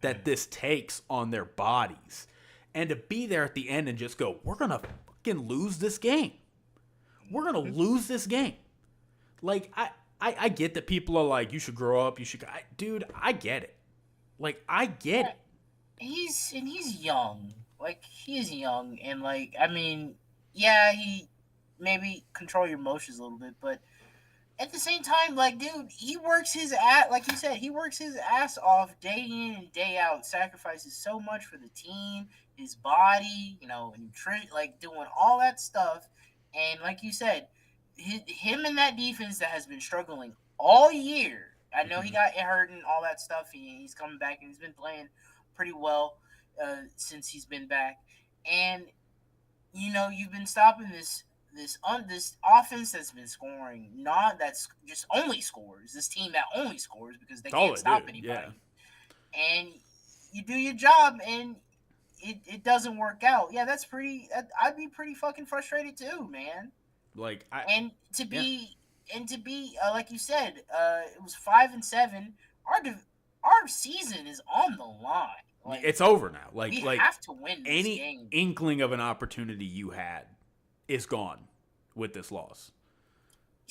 that this takes on their bodies. And to be there at the end and just go, we're going to fucking lose this game. We're going to lose this game. Like, I get that people are like, you should grow up. Dude, I get it. Like, I get it. He's young. like he is young, and yeah, he maybe control your emotions a little bit, but at the same time, like, dude, he works his ass, like you said, he works his ass off day in and day out, sacrifices so much for the team, his body, nutrition, like doing all that stuff. And like you said, him in that defense that has been struggling all year. I know he Hmm. got hurt and all that stuff. He's coming back and he's been playing pretty well since he's been back. And you've been stopping this offense that's been scoring, not that's just only scores. This team that only scores because they All can't they stop do, yeah. anybody. And you do your job, and it doesn't work out. Yeah, that's pretty. I'd be pretty fucking frustrated too, man. Like I, And to yeah, be like you said, it was 5-7. Our season is on the line. Like it's over now. we Like have to win this any game. inkling of an opportunity you had is gone with this loss.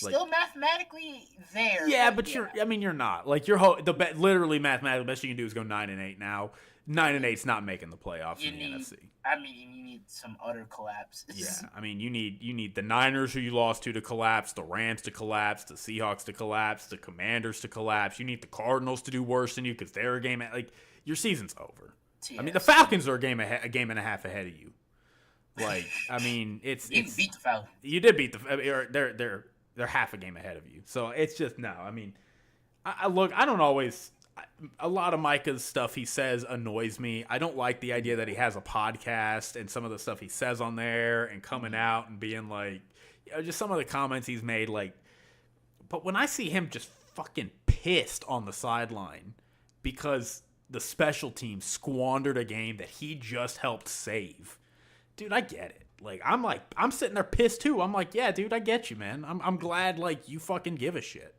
Like, Still mathematically there, yeah, but but yeah. I mean, you're not. Like, literally mathematically, the best you can do is go 9-8 now. 9-8's not making the playoffs You in the need, NFC. I mean, you need some utter collapse. Yeah, I mean, you need the Niners who you lost to collapse, the Rams to collapse, the Seahawks to collapse, the Commanders to collapse. You need the Cardinals to do worse than you because they're a game like your season's over. I mean, the Yes. Falcons are a game and a half ahead of you. Like, I mean, You beat the Falcons. you did beat they're half a game ahead of you. So it's just no. I mean, I look. I don't always. A lot of Micah's stuff he says annoys me. I don't like the idea that he has a podcast and some of the stuff he says on there and coming out and being like, just some of the comments he's made. Like, but when I see him just fucking pissed on the sideline because the special team squandered a game that he just helped save, dude, I get it. I'm sitting there pissed too. I'm like, yeah, dude, I get you, man. I'm glad like you fucking give a shit.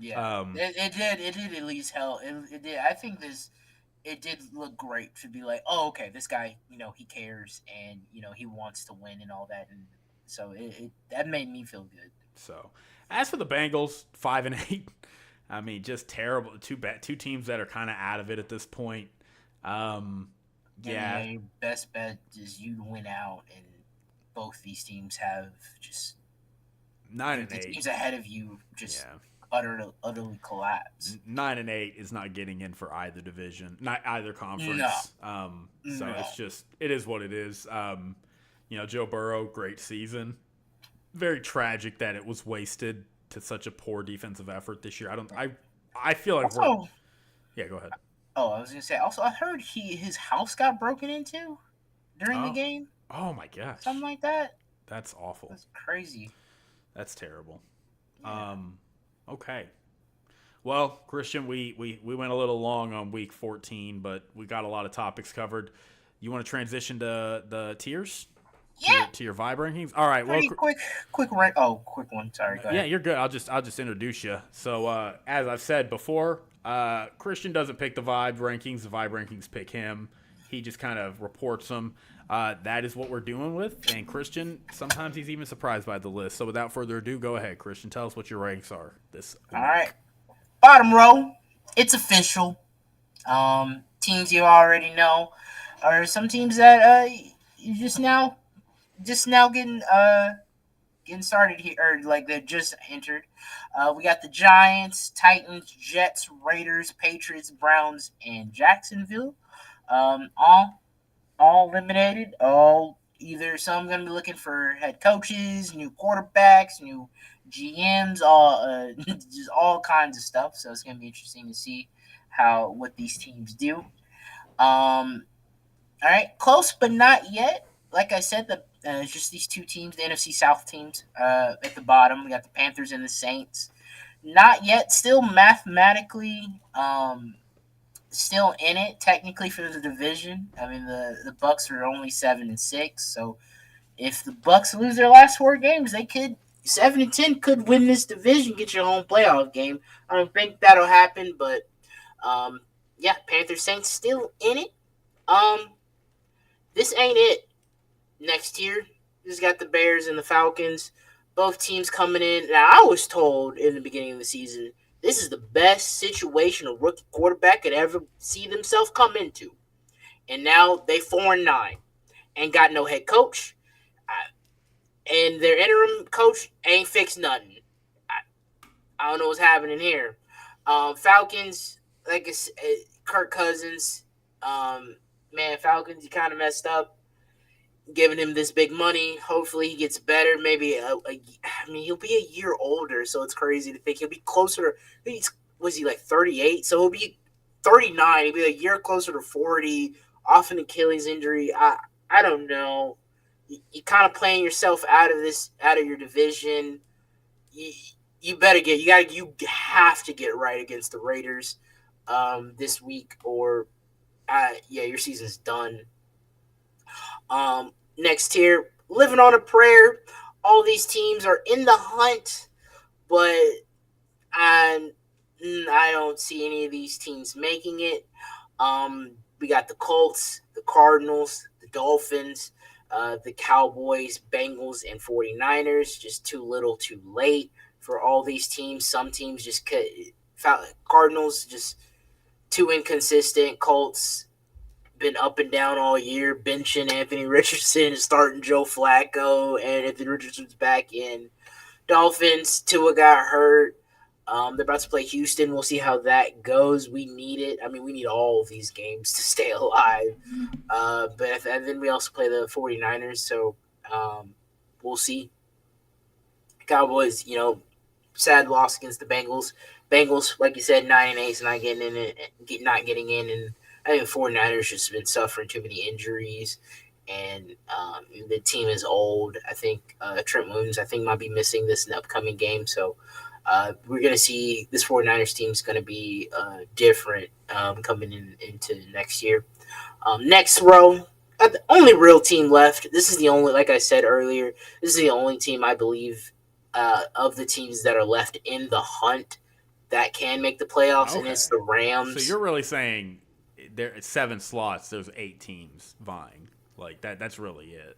Yeah, Um, it did at least help. It did. I think it did look great to be like, oh, okay, this guy, he cares and he wants to win and all that, and so that made me feel good. so as for the Bengals, 5-8, I mean, just terrible. Two teams that are kind of out of it at this point. Um, And yeah, your best bet is you to win out, and both these teams have just nine and the eight. teams ahead of you just Yeah, utterly collapse. 9-8 is not getting in for either division, not either No, conference. So no. it is what it is. Joe Burrow, great season. Very tragic that it was wasted to such a poor defensive effort this year. I feel like we're. Also, Yeah, go ahead. oh, I was gonna say. Also, I heard his house got broken into during the Oh, game. oh my gosh, Something like that. that's awful. That's crazy. That's terrible. Yeah. Okay. Well, Christian, we went a little long on week 14, but we got a lot of topics covered. You want to transition to the tiers? Yeah. To your vibe rankings? All right. Well, Pretty quick rank. Oh, quick one. Sorry. Go yeah, ahead. you're good. I'll just introduce you. So, as I've said before, Christian doesn't pick the vibe rankings. The vibe rankings pick him. He just kind of reports them. That is what we're doing with. And Christian, sometimes he's even surprised by the list. So, without further ado, go ahead, Christian. Tell us what your ranks are this All week. right. Bottom row. It's official. Teams you already know are some teams that you just now getting started here, or like they just entered. We got the Giants, Titans, Jets, Raiders, Patriots, Browns, and Jacksonville. All eliminated. All either some going to be looking for head coaches, new quarterbacks, new GMs, all just all kinds of stuff. So it's going to be interesting to see what these teams do. All right, close but not yet. Like I said, it's just these two teams, the NFC South teams. At the bottom, we got the Panthers and the Saints. Not yet, still mathematically, still in it technically for the division. I mean, the Bucks are only 7-6, so if the Bucks lose their last 4 games, they could 7-10 could win this division, get your home playoff game. I don't think that'll happen, but yeah, Panthers Saints still in it. This ain't it. Next year, just got the Bears and the Falcons. Both teams coming in. Now, I was told in the beginning of the season this is the best situation a rookie quarterback could ever see themselves come into. And now they 4-9. ain't got no head coach, and their interim coach ain't fixed nothing. I, I don't know what's happening here. Falcons, like Kirk Cousins, um, man, Falcons, you kind of messed up giving him this big money. Hopefully, he gets better. Maybe I mean, he'll be a year older, so it's crazy to think he'll be closer. Was he like 38? So he'll be 39. He'll be a year closer to 40. Off an Achilles injury. I don't know. You kind of playing yourself out of your division. You, you have to get right against the Raiders this week, or yeah, your season's done. Next tier, living on a prayer. All these teams are in the hunt, but I, I don't see any of these teams making it. We got the Colts, the Cardinals, the Dolphins, the Cowboys, Bengals, and 49ers. Just too little too late for all these teams. Some teams just Cardinals just too inconsistent. Colts been up and down all year, benching Anthony Richardson, starting Joe Flacco, and Anthony Richardson's back in. Dolphins, Tua got hurt. They're about to play Houston. We'll see how that goes. We need it. I mean, we need all of these games to stay alive. And then we also play the 49ers, so we'll see. Cowboys, sad loss against the Bengals. Bengals, like you said, 9-8, not getting in it, not getting in, and I think the 49ers just been suffering too many injuries, and the team is old. I think Trent Williams, might be missing this upcoming game, so we're going to see this 49ers team is going to be different coming into next year. Next row, the only real team left. This is the only, like I said earlier, this is the only team I believe of the teams that are left in the hunt that can make the playoffs, and it's the Rams. So you're really saying there 7 slots, there's 8 teams vying. Like that's really it.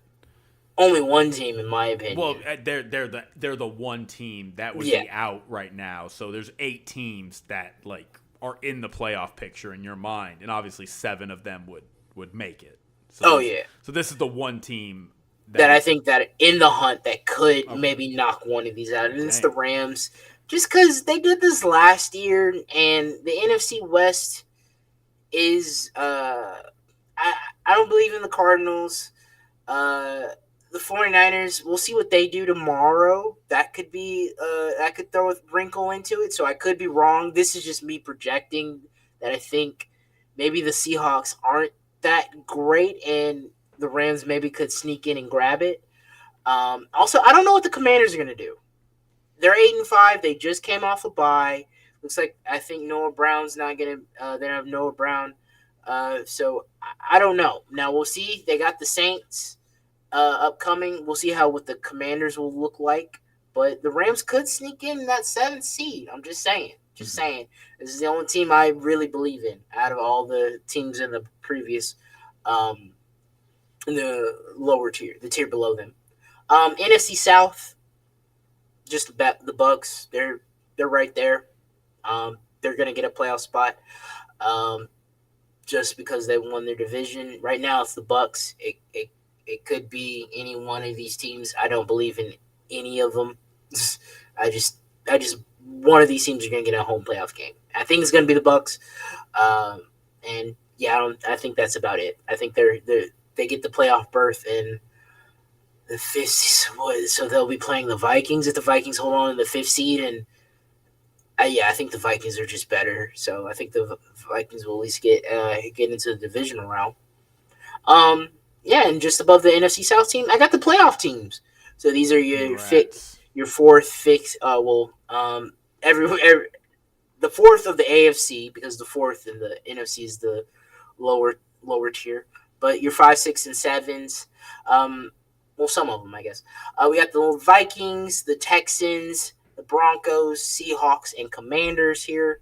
Only one team, in my opinion. Well, they're the one team that would be out right now. So there's 8 teams that like are in the playoff picture in your mind, and obviously 7 of them would make it. So So this is the one team that I think that in the hunt that could maybe knock one of these out, and it's the Rams. Just because they did this last year, and the NFC West is I don't believe in the Cardinals. The 49ers, we'll see what they do tomorrow. That could be that could throw a wrinkle into it, so I could be wrong. This is just me projecting that I think maybe the Seahawks aren't that great, and the Rams maybe could sneak in and grab it. Also, I don't know what the Commanders are going to do. They're 8-5. They just came off a bye. Looks like I think Noah Brown's not going to. They don't have Noah Brown, so I don't know. Now we'll see. They got the Saints upcoming. We'll see what the Commanders will look like. But the Rams could sneak in that 7th seed. I'm just saying. Just saying. This is the only team I really believe in out of all the teams in the previous, in the lower tier, the tier below them. NFC South, just the Bucks. They're right there. They're gonna get a playoff spot. Just because they won their division. Right now, it's the Bucks. It could be any one of these teams. I don't believe in any of them. I just one of these teams are gonna get a home playoff game. I think it's gonna be the Bucks. And yeah, I think that's about it. I think they get the playoff berth in the 5th, so they'll be playing the Vikings if the Vikings hold on to the 5th seed, and I think the Vikings are just better. So I think the Vikings will at least get into the divisional round. And just above the NFC South team, I got the playoff teams. So these are your 4th, 5th. The 4th of the AFC, because the 4th in the NFC is the lower tier. But your 5, 6, and 7s. Well, some of them, I guess. We got the Vikings, the Texans, the Broncos, Seahawks, and Commanders here.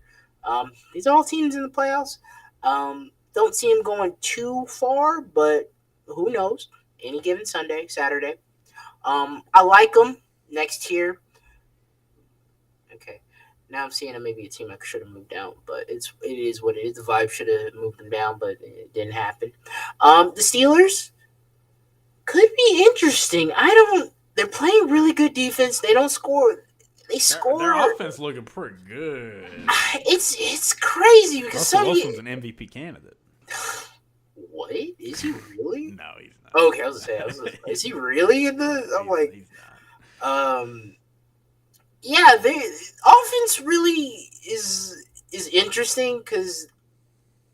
These are all teams in the playoffs. Don't see them going too far, but who knows? Any given Saturday. I like them. Next tier. Okay. Now I'm seeing maybe a team I should have moved down, but it is what it is. The Vibe should have moved them down, but it didn't happen. The Steelers, could be interesting. I don't. They're playing really good defense. They don't score. They Their score. offense looking pretty good. It's crazy because Russell some. Wilson's an MVP candidate. What is he really? No, he's not. Okay, I was gonna say. Is he really in the? I'm like, He's not. yeah. They offense really is interesting because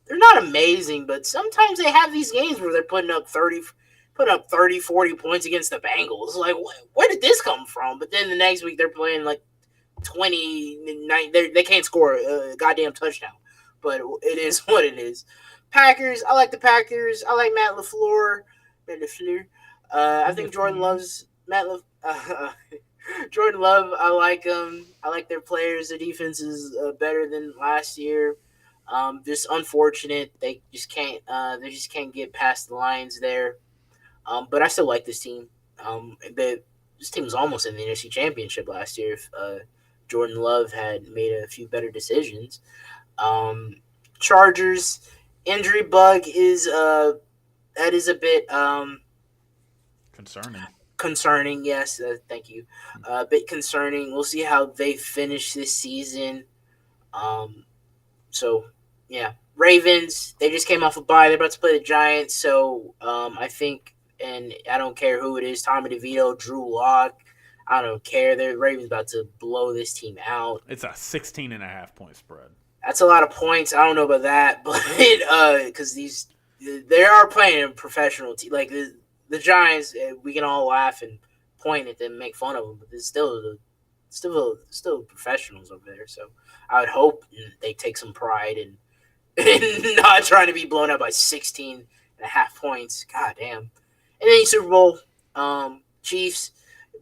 they're not amazing, but sometimes they have these games where they're putting up 30, 40 points against the Bengals. Like, where did this come from? But then the next week they're playing like 29. They can't score a goddamn touchdown. But it is what it is. Packers. I like the Packers. I like Matt LaFleur. I think Jordan loves Jordan Love. I like him. I like their players. Their defense is better than last year. Just unfortunate they just can't. They just can't get past the Lions there. But I still like this team. This team was almost in the NFC Championship last year if Jordan Love had made a few better decisions. Chargers injury bug is that is a bit Concerning. Concerning. Yes, thank you. A bit concerning. We'll see how they finish this season. So yeah, Ravens. They just came off a bye. They're about to play the Giants. So I think, and I don't care who it is, Tommy DeVito, Drew Lock. I don't care. The Ravens about to blow this team out. It's a 16.5-point spread. That's a lot of points. I don't know about that, but because they are playing a professional team. Like the Giants, we can all laugh and point at them, and make fun of them, but there's still professionals over there. So I would hope they take some pride in not trying to be blown out by 16.5 points. God damn. And then Super Bowl, Chiefs,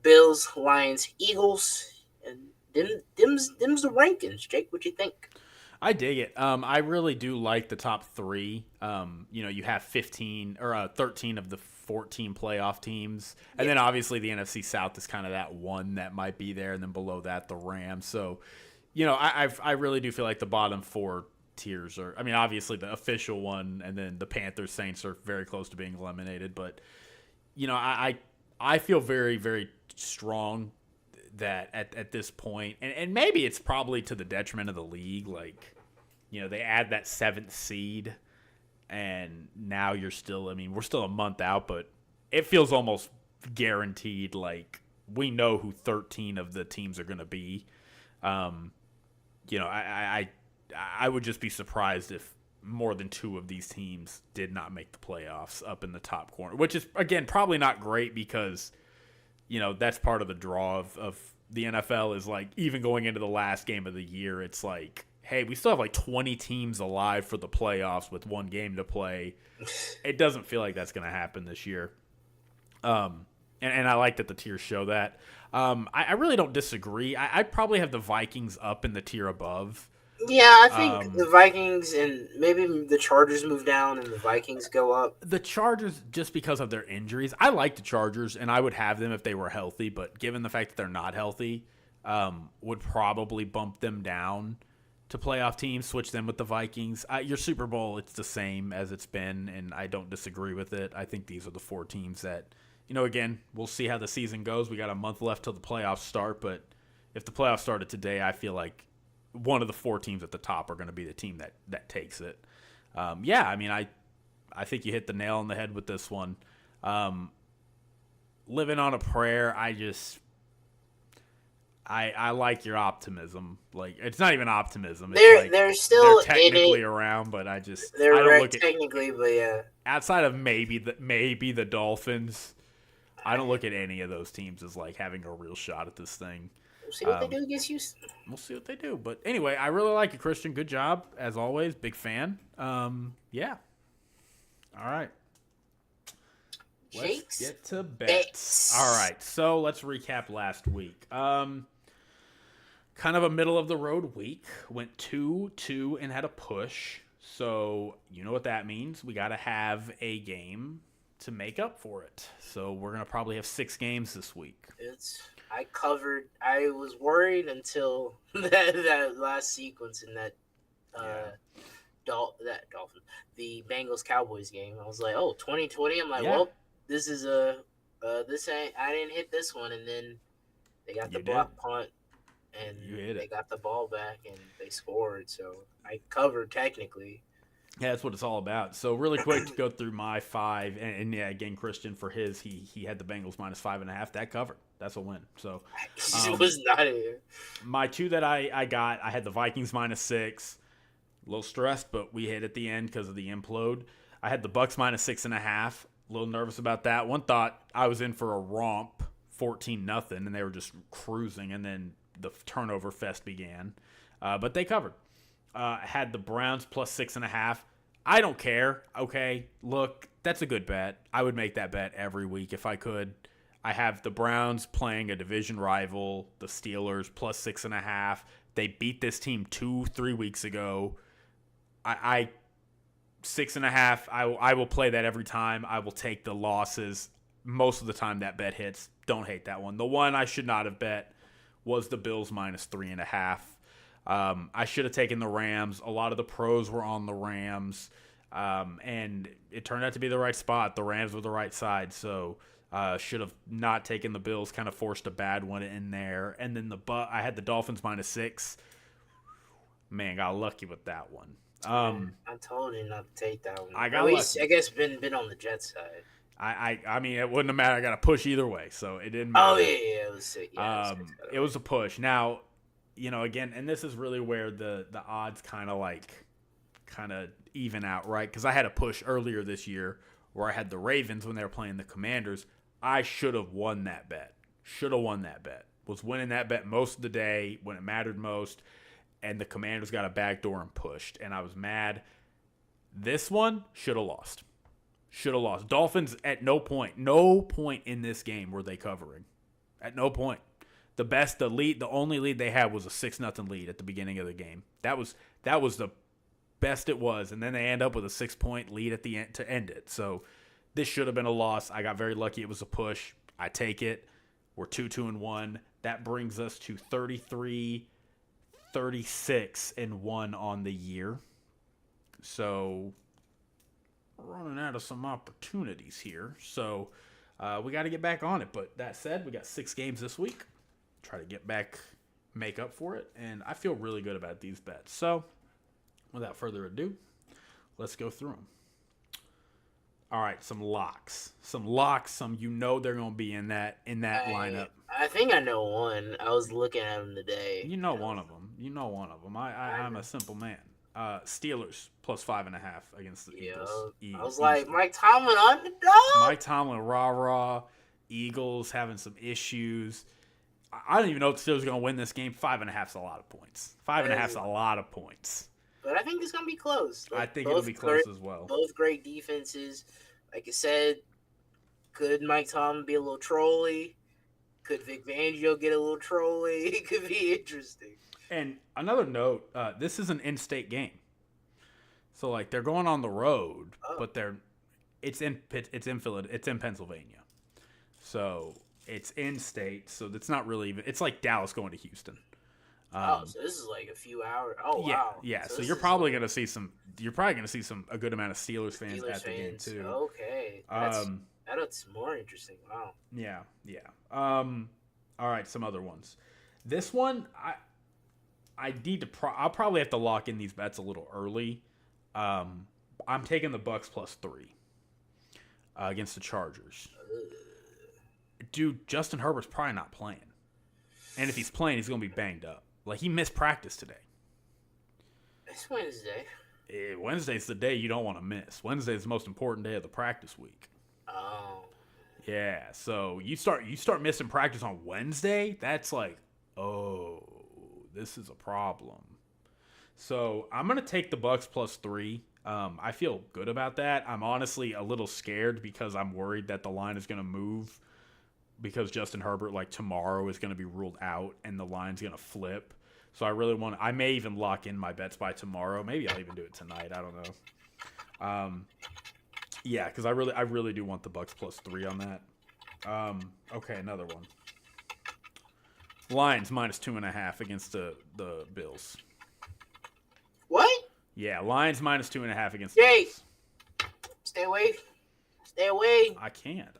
Bills, Lions, Eagles, and them's the rankings. Jake, what you think? I dig it. I really do like the top three. You have 15 or 13 of the 14 playoff teams, and then obviously the NFC South is kind of that one that might be there, and then below that the Rams. So, I really do feel like the bottom four tiers are. I mean, obviously the official one, and then the Panthers, Saints are very close to being eliminated. But I feel very, very strong that at this point, and maybe it's probably to the detriment of the league, like, they add that 7th seed, and now you're still, we're still a month out, but it feels almost guaranteed, like, we know who 13 of the teams are going to be. I would just be surprised if more than 2 of these teams did not make the playoffs up in the top corner, which is, again, probably not great because that's part of the draw of the NFL is, like, even going into the last game of the year, it's like, hey, we still have like 20 teams alive for the playoffs with one game to play. It doesn't feel like that's going to happen this year. And I like that the tiers show that. I really don't disagree. I'd probably have the Vikings up in the tier above. Yeah, I think the Vikings and maybe the Chargers move down and the Vikings go up. The Chargers, just because of their injuries, I like the Chargers, and I would have them if they were healthy, but given the fact that they're not healthy, would probably bump them down to playoff teams, switch them with the Vikings. Your Super Bowl, it's the same as it's been, and I don't disagree with it. I think these are the 4 teams that, again, we'll see how the season goes. We got a month left till the playoffs start, but if the playoffs started today, I feel like one of the 4 teams at the top are going to be the team that takes it. I think you hit the nail on the head with this one. Living on a prayer, I like your optimism. Like, it's not even optimism. It's they're still they're technically in it. around, but I They're don't look technically, but yeah. Outside of maybe the Dolphins, I don't look at any of those teams as like having a real shot at this thing. We'll see what they do against Houston. We'll see what they do. But anyway, I really like it, Christian. Good job, as always. Big fan. Yeah. All right. Let's get to bets. All right. So let's recap last week. Kind of a middle of the road week. Went 2-2 and had a push. So you know what that means. We got to have a game to make up for it. So we're going to probably have 6 games this week. I was worried until that last sequence in that Dolphin, the Bengals Cowboys game. I was like, 2020. I'm like, well, this is this ain't I didn't hit this one, and then they got the You did. block punt, and You hit they it. got the ball back, and they scored. So I covered technically. Yeah, that's what it's all about. So really quick to go through my 5, and yeah, again, Christian for his, he had the Bengals -5.5. That covered. That's a win. So It was not here. my 2 that I got, I had the Vikings -6. A little stressed, but we hit at the end because of the implode. I had the Bucks -6.5. A little nervous about that one. Thought I was in for a romp, 14-0, and they were just cruising, and then the turnover fest began. But they covered. I had the Browns +6.5. I don't care. Okay, look, that's a good bet. I would make that bet every week if I could. I have the Browns playing a division rival, the Steelers, +6.5. They beat this team 2-3 weeks ago. I 6.5. I will play that every time. I will take the losses most of the time that bet hits. Don't hate that one. The one I should not have bet was the Bills -3.5. I should have taken the Rams. A lot of the pros were on the Rams, and it turned out to be the right spot. The Rams were the right side, so should have not taken the Bills. Kind of forced a bad one in there, and then I had the Dolphins -6. Man, got lucky with that one. I told you not to take that one. I got At least, lucky. I guess been on the Jets side. I mean, it wouldn't have mattered. I got a push either way, so it didn't Oh matter. yeah, it was sick. Yeah, It was a push. Now, again, and this is really where the odds kind of even out, right? Because I had a push earlier this year where I had the Ravens when they were playing the Commanders. I should have won that bet. Was winning that bet most of the day when it mattered most, and the Commanders got a backdoor and pushed, and I was mad. This one should have lost. Dolphins at no point in this game were they covering. At no point. The only lead they had was a 6-0 lead at the beginning of the game. That was the best it was, and then they end up with a 6-point lead at the end to end it. So this should have been a loss. I got very lucky. It was a push. I take it. We're 2-1. That brings us to 33, 36-1 on the year. So we're running out of some opportunities here. So we got to get back on it. But that said, we got 6 games this week. Try to make up for it. And I feel really good about these bets. So without further ado, let's go through them. All right, some locks. They're going to be in that lineup. I think I know one. I was looking at them today. You know one of them. I'm a simple man. Steelers +5.5 against the Eagles. I was like, Mike Tomlin underdog? Mike Tomlin, rah-rah. Eagles having some issues. I don't even know if the Steelers are going to win this game. 5.5 is a lot of points. 5.5 is a lot of points. But I think it's going to be close. I think it'll be close as well. Both great defenses. Like I said, could Mike Tomlin be a little trolly? Could Vic Fangio get a little trolly? It could be interesting. And another note, this is an in-state game. So like they're going on the road, but it's in Pennsylvania. So it's in-state, so it's not really even. It's like Dallas going to Houston. So this is like a few hours. Oh yeah, wow. Yeah. So you're probably going to see some. You're probably going to see a good amount of Steelers fans at the game too. Okay. That's more interesting. Wow. Yeah. All right, some other ones. This one, I need to. I'll probably have to lock in these bets a little early. I'm taking the Bucks +3 against the Chargers. Dude, Justin Herbert's probably not playing, and if he's playing, he's going to be banged up. Like he missed practice today. It's Wednesday. Wednesday's the day you don't want to miss. Wednesday's the most important day of the practice week. Oh. Yeah, so you start missing practice on Wednesday. That's like, oh, this is a problem. So I'm gonna take the Bucks +3. I feel good about that. I'm honestly a little scared because I'm worried that the line is gonna move because Justin Herbert like tomorrow is gonna be ruled out and the line's gonna flip. So I may even lock in my bets by tomorrow. Maybe I'll even do it tonight. I don't know. Yeah, because I really do want the Bucks +3 on that. Okay, another one. Lions -2.5 against the Bills. What? Yeah, Lions -2.5 against Jake, the Bills. stay away Stay away. I can't.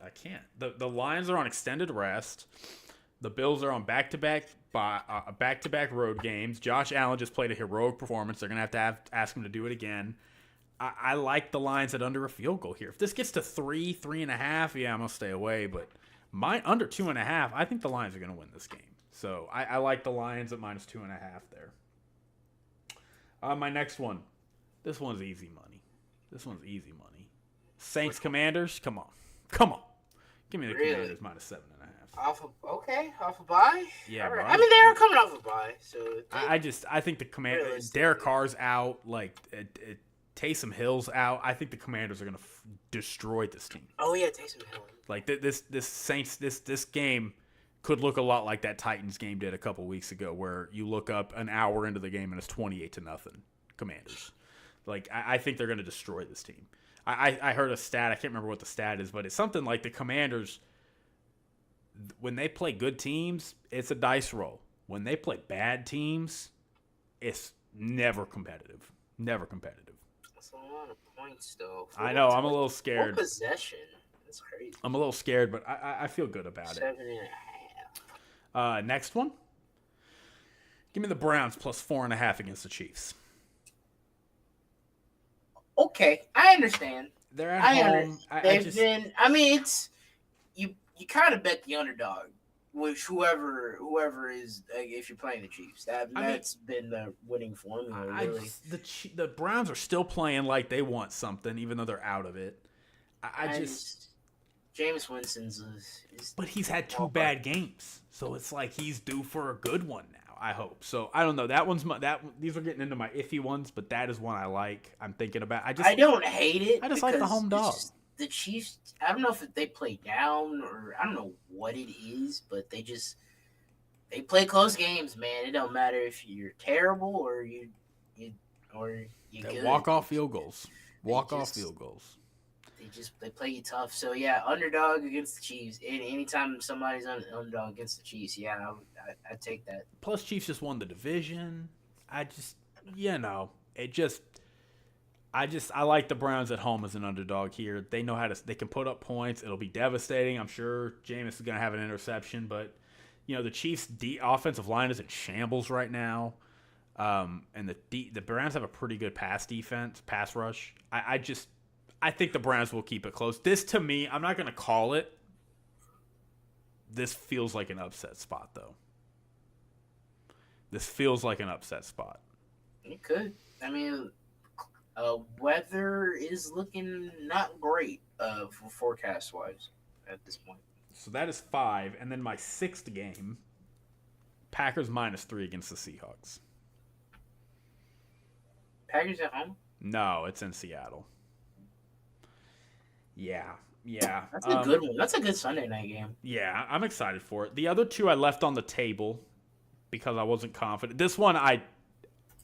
The Lions are on extended rest. The Bills are on back-to-back road games. Josh Allen just played a heroic performance. They're gonna have to ask him to do it again. I like the Lions at under a field goal here. If this gets to 3.5, yeah, I'm gonna stay away. But under 2.5, I think the Lions are gonna win this game. So I like the Lions at -2.5 there. My next one. This one's easy money. Saints Commanders. Come on. Give me the Commanders -7.5. Off a bye. Yeah, right. Bro. I mean, they are coming off a bye, so I think the Commanders. Derek Carr's out. Like Taysom Hill's out. I think the Commanders are gonna destroy this team. Oh yeah, Taysom Hill. Like this Saints this game could look a lot like that Titans game did a couple weeks ago, where you look up an hour into the game and it's 28-0 Commanders. Like I think they're gonna destroy this team. I heard a stat. I can't remember what the stat is, but it's something like the Commanders. When they play good teams, it's a dice roll. When they play bad teams, it's never competitive. Never competitive. That's a lot of points, though. I know. I'm a little scared. What possession? That's crazy. I'm a little scared, but I feel good about 7.5. Next one. Give me the Browns +4.5 against the Chiefs. Okay, I understand. They're at home. I mean, it's you kind of bet the underdog, which whoever is, if you're playing the Chiefs, that's been the winning formula. Really, the Browns are still playing like they want something, even though they're out of it. Jameis Winston's but he's had 2 bad games, so it's like he's due for a good one now. I hope so. I don't know. These are getting into my iffy ones, but that is one I like. I'm thinking about. I don't hate it. I just like the home dog. The Chiefs, I don't know if they play down or I don't know what it is, but they play close games, man. It don't matter if you're terrible or you good. Walk off field goals. They play you tough. So yeah, underdog against the Chiefs. Anytime somebody's underdog against the Chiefs, yeah, I take that. Plus, Chiefs just won the division. I like the Browns at home as an underdog here. They know they can put up points. It'll be devastating. I'm sure Jameis is going to have an interception, but the Chiefs' offensive line is in shambles right now. And the Browns have a pretty good pass rush. I think the Browns will keep it close. This, to me, I'm not going to call it. This feels like an upset spot, though. It could. I mean, weather is looking not great forecast-wise at this point. So that is 5. And then my 6th game, Packers -3 against the Seahawks. Packers at home? No, it's in Seattle. Yeah. That's a good one. That's a good Sunday night game. Yeah, I'm excited for it. The other 2 I left on the table because I wasn't confident. This one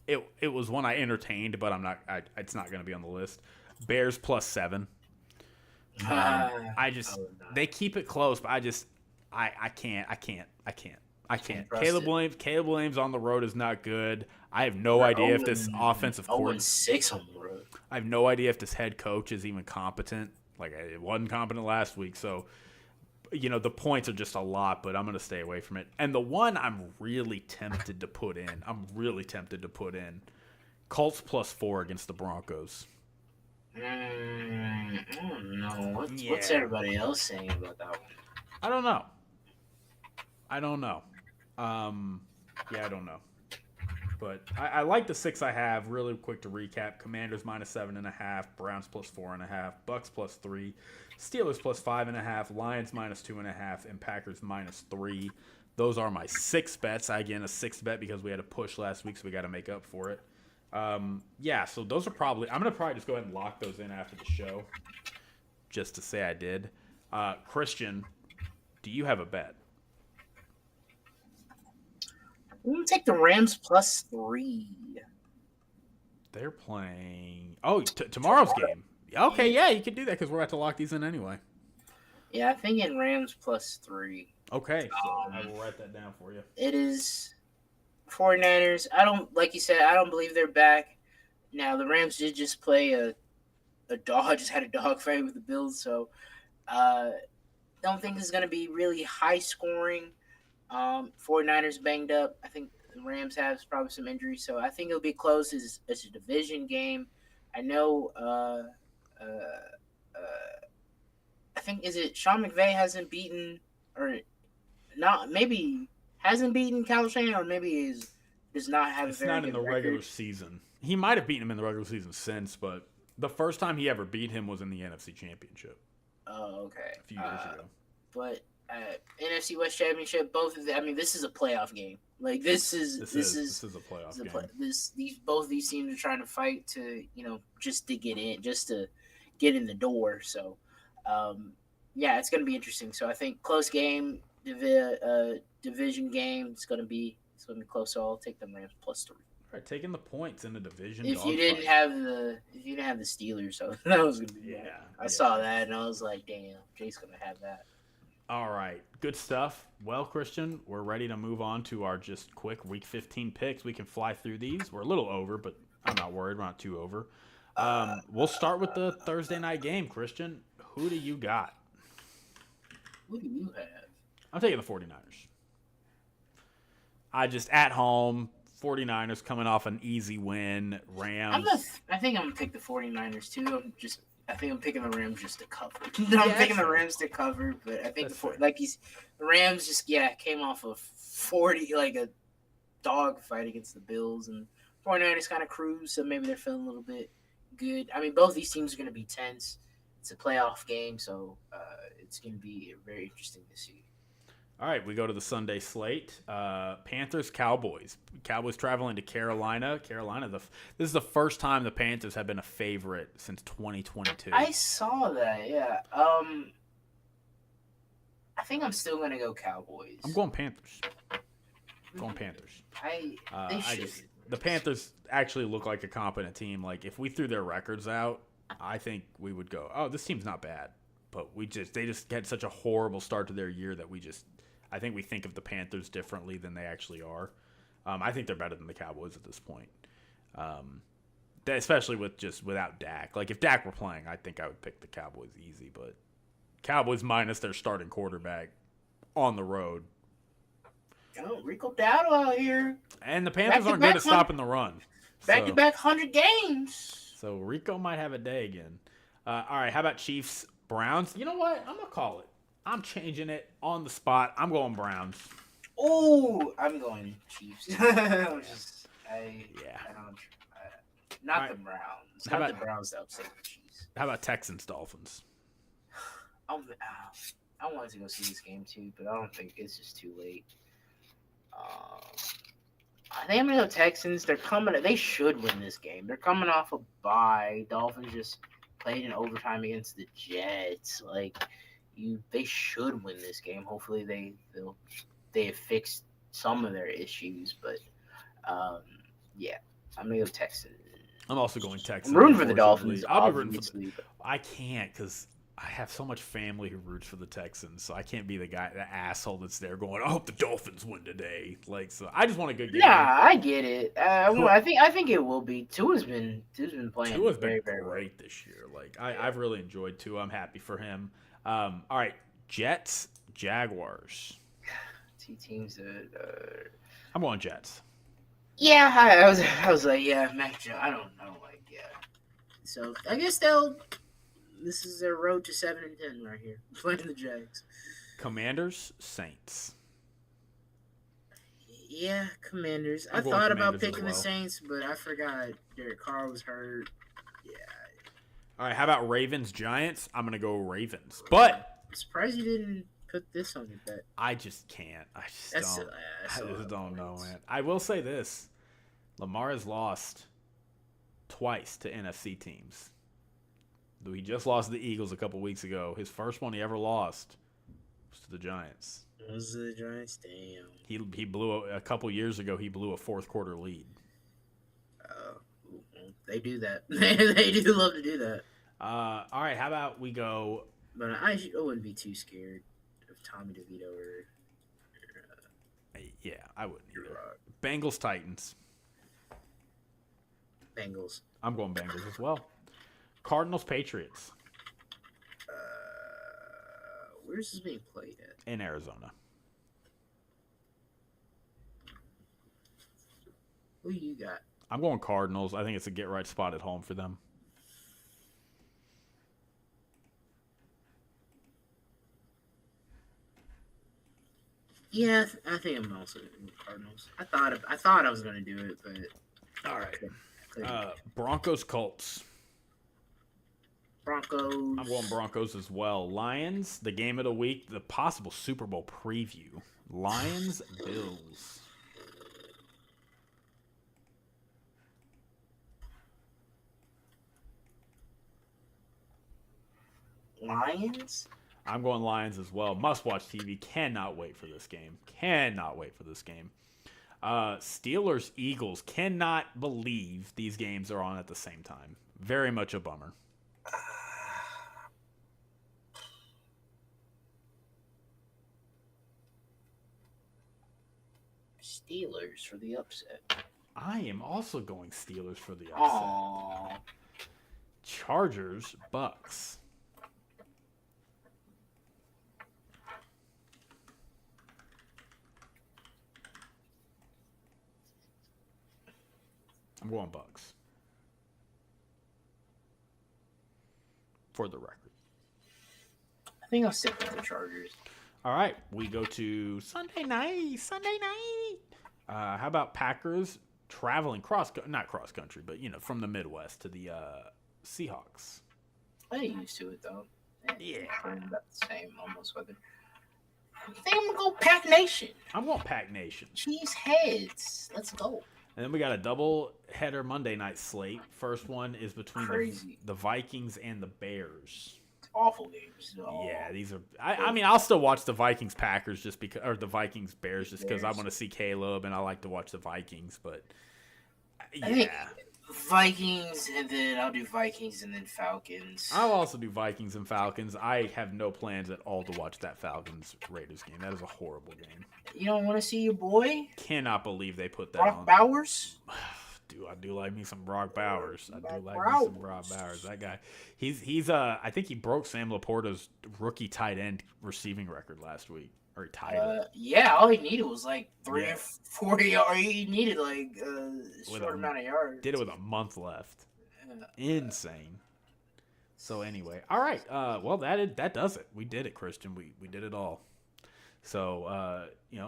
it was one I entertained, but I'm not. It's not going to be on the list. Bears +7. They keep it close, but I can't. Caleb Williams on the road is not good. I have no idea if this offensive coordinator 6 on the road. I have no idea if this head coach is even competent. Like, it wasn't competent last week, so the points are just a lot, but I'm going to stay away from it. And the one I'm really tempted to put in, Colts +4 against the Broncos. I don't know. What's everybody else saying about that one? I don't know. I don't know. But I like the 6 I have. Really quick to recap: Commanders -7.5, Browns +4.5, Bucks +3, Steelers +5.5, Lions -2.5, and Packers -3. Those are my 6 bets. Again, a 6th bet because we had a push last week, so we got to make up for it. So those are probably. I'm gonna probably just go ahead and lock those in after the show, just to say I did. Christian, do you have a bet? I'm going to take the Rams +3. They're playing... tomorrow's game. Okay, yeah, you can do that because we're about to lock these in anyway. Yeah, I'm thinking Rams +3. Okay, so I will write that down for you. It is 49ers. Like you said, I don't believe they're back. Now, the Rams did just play a just had a dog fight with the Bills. So don't think it's going to be really high scoring. 49ers banged up. I think the Rams have probably some injuries, so I think it'll be close. It's a division game. I know. I think is it Sean McVay hasn't beaten or not? Maybe hasn't beaten Kyle Shanahan, or maybe is does not have It's a very not in good the record. regular season. He might have beaten him in the regular season since, but the first time he ever beat him was in the NFC Championship Oh, okay. a few years ago. But NFC West Championship, both of them. I mean, this is a playoff game. Like this is a playoff game. Both of these teams are trying to fight to just to get in, just to get in the door. So, yeah, it's going to be interesting. So I think close game, division game. It's going to be close. So I'll take the Rams +3. All right, taking the points in the division. If you didn't have the Steelers, so that was gonna be I saw that and I was like, damn, Jake's gonna have that. All right, good stuff. Well, Christian, we're ready to move on to our just quick Week 15 picks. We can fly through these. We're a little over, but I'm not worried. We're not too over. We'll start with the Thursday night game, Christian. Who do you got? Who do you have? I'm taking the 49ers. I just at home. 49ers coming off an easy win. Rams. I think I'm going to pick the 49ers too. I think I'm picking the Rams just to cover. I'm picking the Rams to cover, but I think the Rams just came off of 40 like a dog fight against the Bills, and 49ers kind of cruise, so maybe they're feeling a little bit good. I mean, both these teams are going to be tense. It's a playoff game, so it's going to be very interesting to see. All right, we go to the Sunday slate. Panthers, Cowboys. Cowboys traveling to Carolina. This is the first time the Panthers have been a favorite since 2022. I saw that, yeah. I think I'm still going to go Cowboys. I'm going Panthers. The Panthers actually look like a competent team. Like, if we threw their records out, I think we would go, oh, this team's not bad. But they just had such a horrible start to their year that I think we think of the Panthers differently than they actually are. I think they're better than the Cowboys at this point, especially without Dak. Like, if Dak were playing, I think I would pick the Cowboys easy. But Cowboys minus their starting quarterback on the road. Oh, Rico Dowdle out here. And the Panthers aren't good at stopping the run. Back-to-back 100 games. So Rico might have a day again. All right, how about Chiefs, Browns? You know what? I'm going to call it. I'm changing it on the spot. I'm going Browns. Oh, I'm going Chiefs. Not the Browns. Not the Browns that upset the Chiefs. How about Texans, Dolphins? I wanted to go see this game too, but I don't think it's just too late. I think I'm gonna go Texans. They should win this game. They're coming off a bye. Dolphins just played in overtime against the Jets. They should win this game. Hopefully they have fixed some of their issues, but I'm gonna go Texans. I'm also going Texans. I'm rooting for the Dolphins. I'll be rooting for I can't because I have so much family who roots for the Texans, so I can't be the asshole that's there going, I hope the Dolphins win today. So I just want a good game. Nah, I get it. I think it will be. Tua's been playing. Tua's been very great this year. I've really enjoyed Tua. I'm happy for him. All right, Jets, Jaguars. Two teams that I'm going Jets. Yeah, I was like, yeah, Mac Jones. I don't know, So I guess this is their road to 7-10 right here, playing the Jags. Commanders, Saints. Yeah, Commanders. I thought about picking the Saints, but I forgot Derek Carr was hurt. Yeah. All right, how about Ravens, Giants? I'm going to go Ravens. But I'm surprised you didn't put this on your bet. I just can't. I just don't know, man. I will say this. Lamar has lost twice to NFC teams. He just lost to the Eagles a couple weeks ago. His first one he ever lost was to the Giants. Was the Giants? Damn. He blew a couple years ago. He blew a fourth quarter lead. They do that. They do love to do that. All right, how about we go? But I wouldn't be too scared of Tommy DeVito or yeah, I wouldn't either. Bengals, Titans. Bengals. I'm going Bengals as well. Cardinals Patriots Where's this being played at? in Arizona. Who you got? I'm going Cardinals. I think it's a get right spot at home for them. Yeah, I think I'm also going Cardinals. I thought I was going to do it, but all right. Broncos Colts. Broncos. I'm going Broncos as well. Lions, the game of the week, the possible Super Bowl preview. Lions Bills. Lions? I'm going Lions as well. Must-watch TV. Cannot wait for this game. Steelers, Eagles. Cannot believe these games are on at the same time. Very much a bummer. Steelers for the upset. I am also going Steelers for the upset. Aww. Chargers, Bucks. I'm going Bucks. For the record. I think I'll stick with the Chargers. All right, we go to Sunday night. How about Packers traveling not cross country, but from the Midwest to the Seahawks? I ain't used to it though. Yeah, about the same almost weather. I think I'm gonna go Pack Nation. I'm going Pack Nation. Cheese heads. Let's go. And then we got a double header Monday night slate. First one is between the Vikings and the Bears. Awful games. Yeah, these are. I mean, I'll still watch the Vikings Packers just because, or the Vikings Bears just because I want to see Caleb and I like to watch the Vikings. But yeah, Vikings, and then I'll do Vikings and then Falcons. I'll also do Vikings and Falcons. I have no plans at all to watch that Falcons Raiders game. That is a horrible game. You don't want to see your boy? Cannot believe they put that Brock on. Bowers? I do like me some Brock Bowers. That guy. He's I think he broke Sam Laporta's rookie tight end receiving record last week. Or he tied it. Yeah, all he needed was like 3 or 4 yards. He needed like a short amount of yards. Did it with a month left. Insane. So anyway, all right. Well, that does it. We did it, Christian. We did it all. So,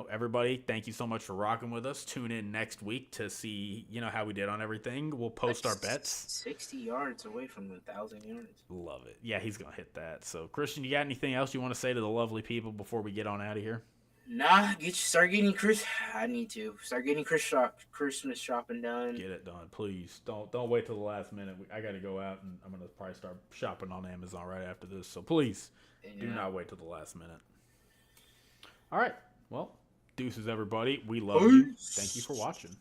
everybody, thank you so much for rocking with us. Tune in next week to see, how we did on everything. We'll post our bets. 60 yards away from the 1,000 yards. Love it. Yeah, he's going to hit that. So, Christian, you got anything else you want to say to the lovely people before we get on out of here? Nah, I need to start getting Christmas shopping done. Get it done, please. Don't wait till the last minute. I got to go out and I'm going to probably start shopping on Amazon right after this. So, please do not wait till the last minute. All right. Well, deuces, everybody. We love you. Thank you for watching.